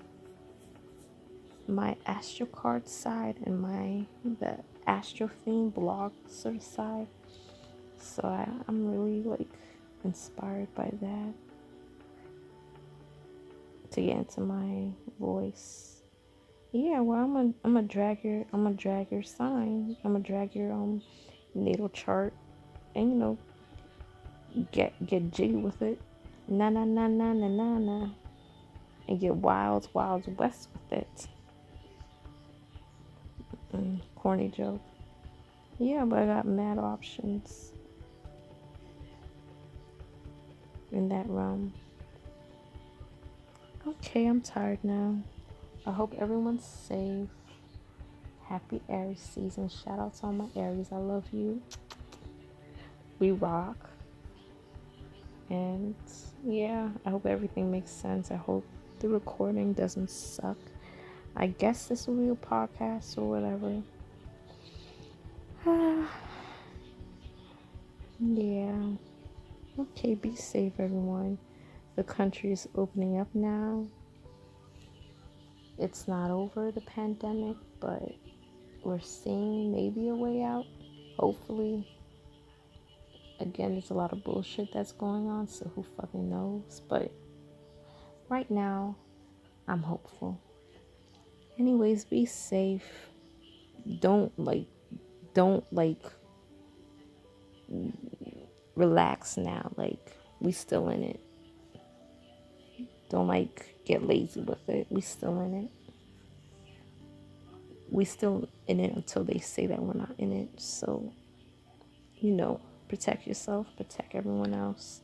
my ASTROcard side and the ASTROfiend blog sort of side. So I'm really like inspired by that to get into my voice. Yeah, well, I'm gonna drag your sign. I'm gonna drag your natal chart, and you know, get jiggy with it, na na na na na na na, and get wild west with it. Corny joke. Yeah, but I got mad options in that realm. Okay, I'm tired now. I hope everyone's safe. Happy Aries season. Shout out to all my Aries. I love you. We rock. And yeah, I hope everything makes sense. I hope the recording doesn't suck. I guess this will be a podcast or whatever. Yeah. Okay, be safe, everyone. The country is opening up now. It's not over, the pandemic, but we're seeing maybe a way out. Hopefully. Again, there's a lot of bullshit that's going on, so who fucking knows? But right now, I'm hopeful. Anyways, be safe. Don't relax now. Like, we still in it. Don't like get lazy with it. We still in it. We still in it until they say that we're not in it. So, you know, protect yourself, protect everyone else.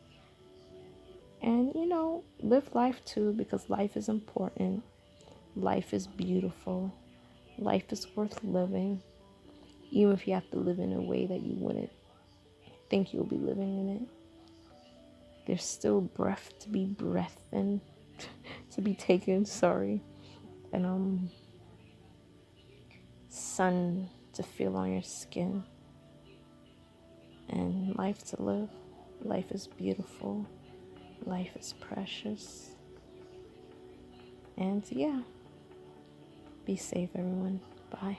And, you know, live life too, because life is important. Life is beautiful. Life is worth living. Even if you have to live in a way that you wouldn't think you'll be living in it. There's still breath to be breathed in, to be taken, sorry. And sun to feel on your skin. And life to live. Life is beautiful. Life is precious. And yeah, be safe, everyone. Bye.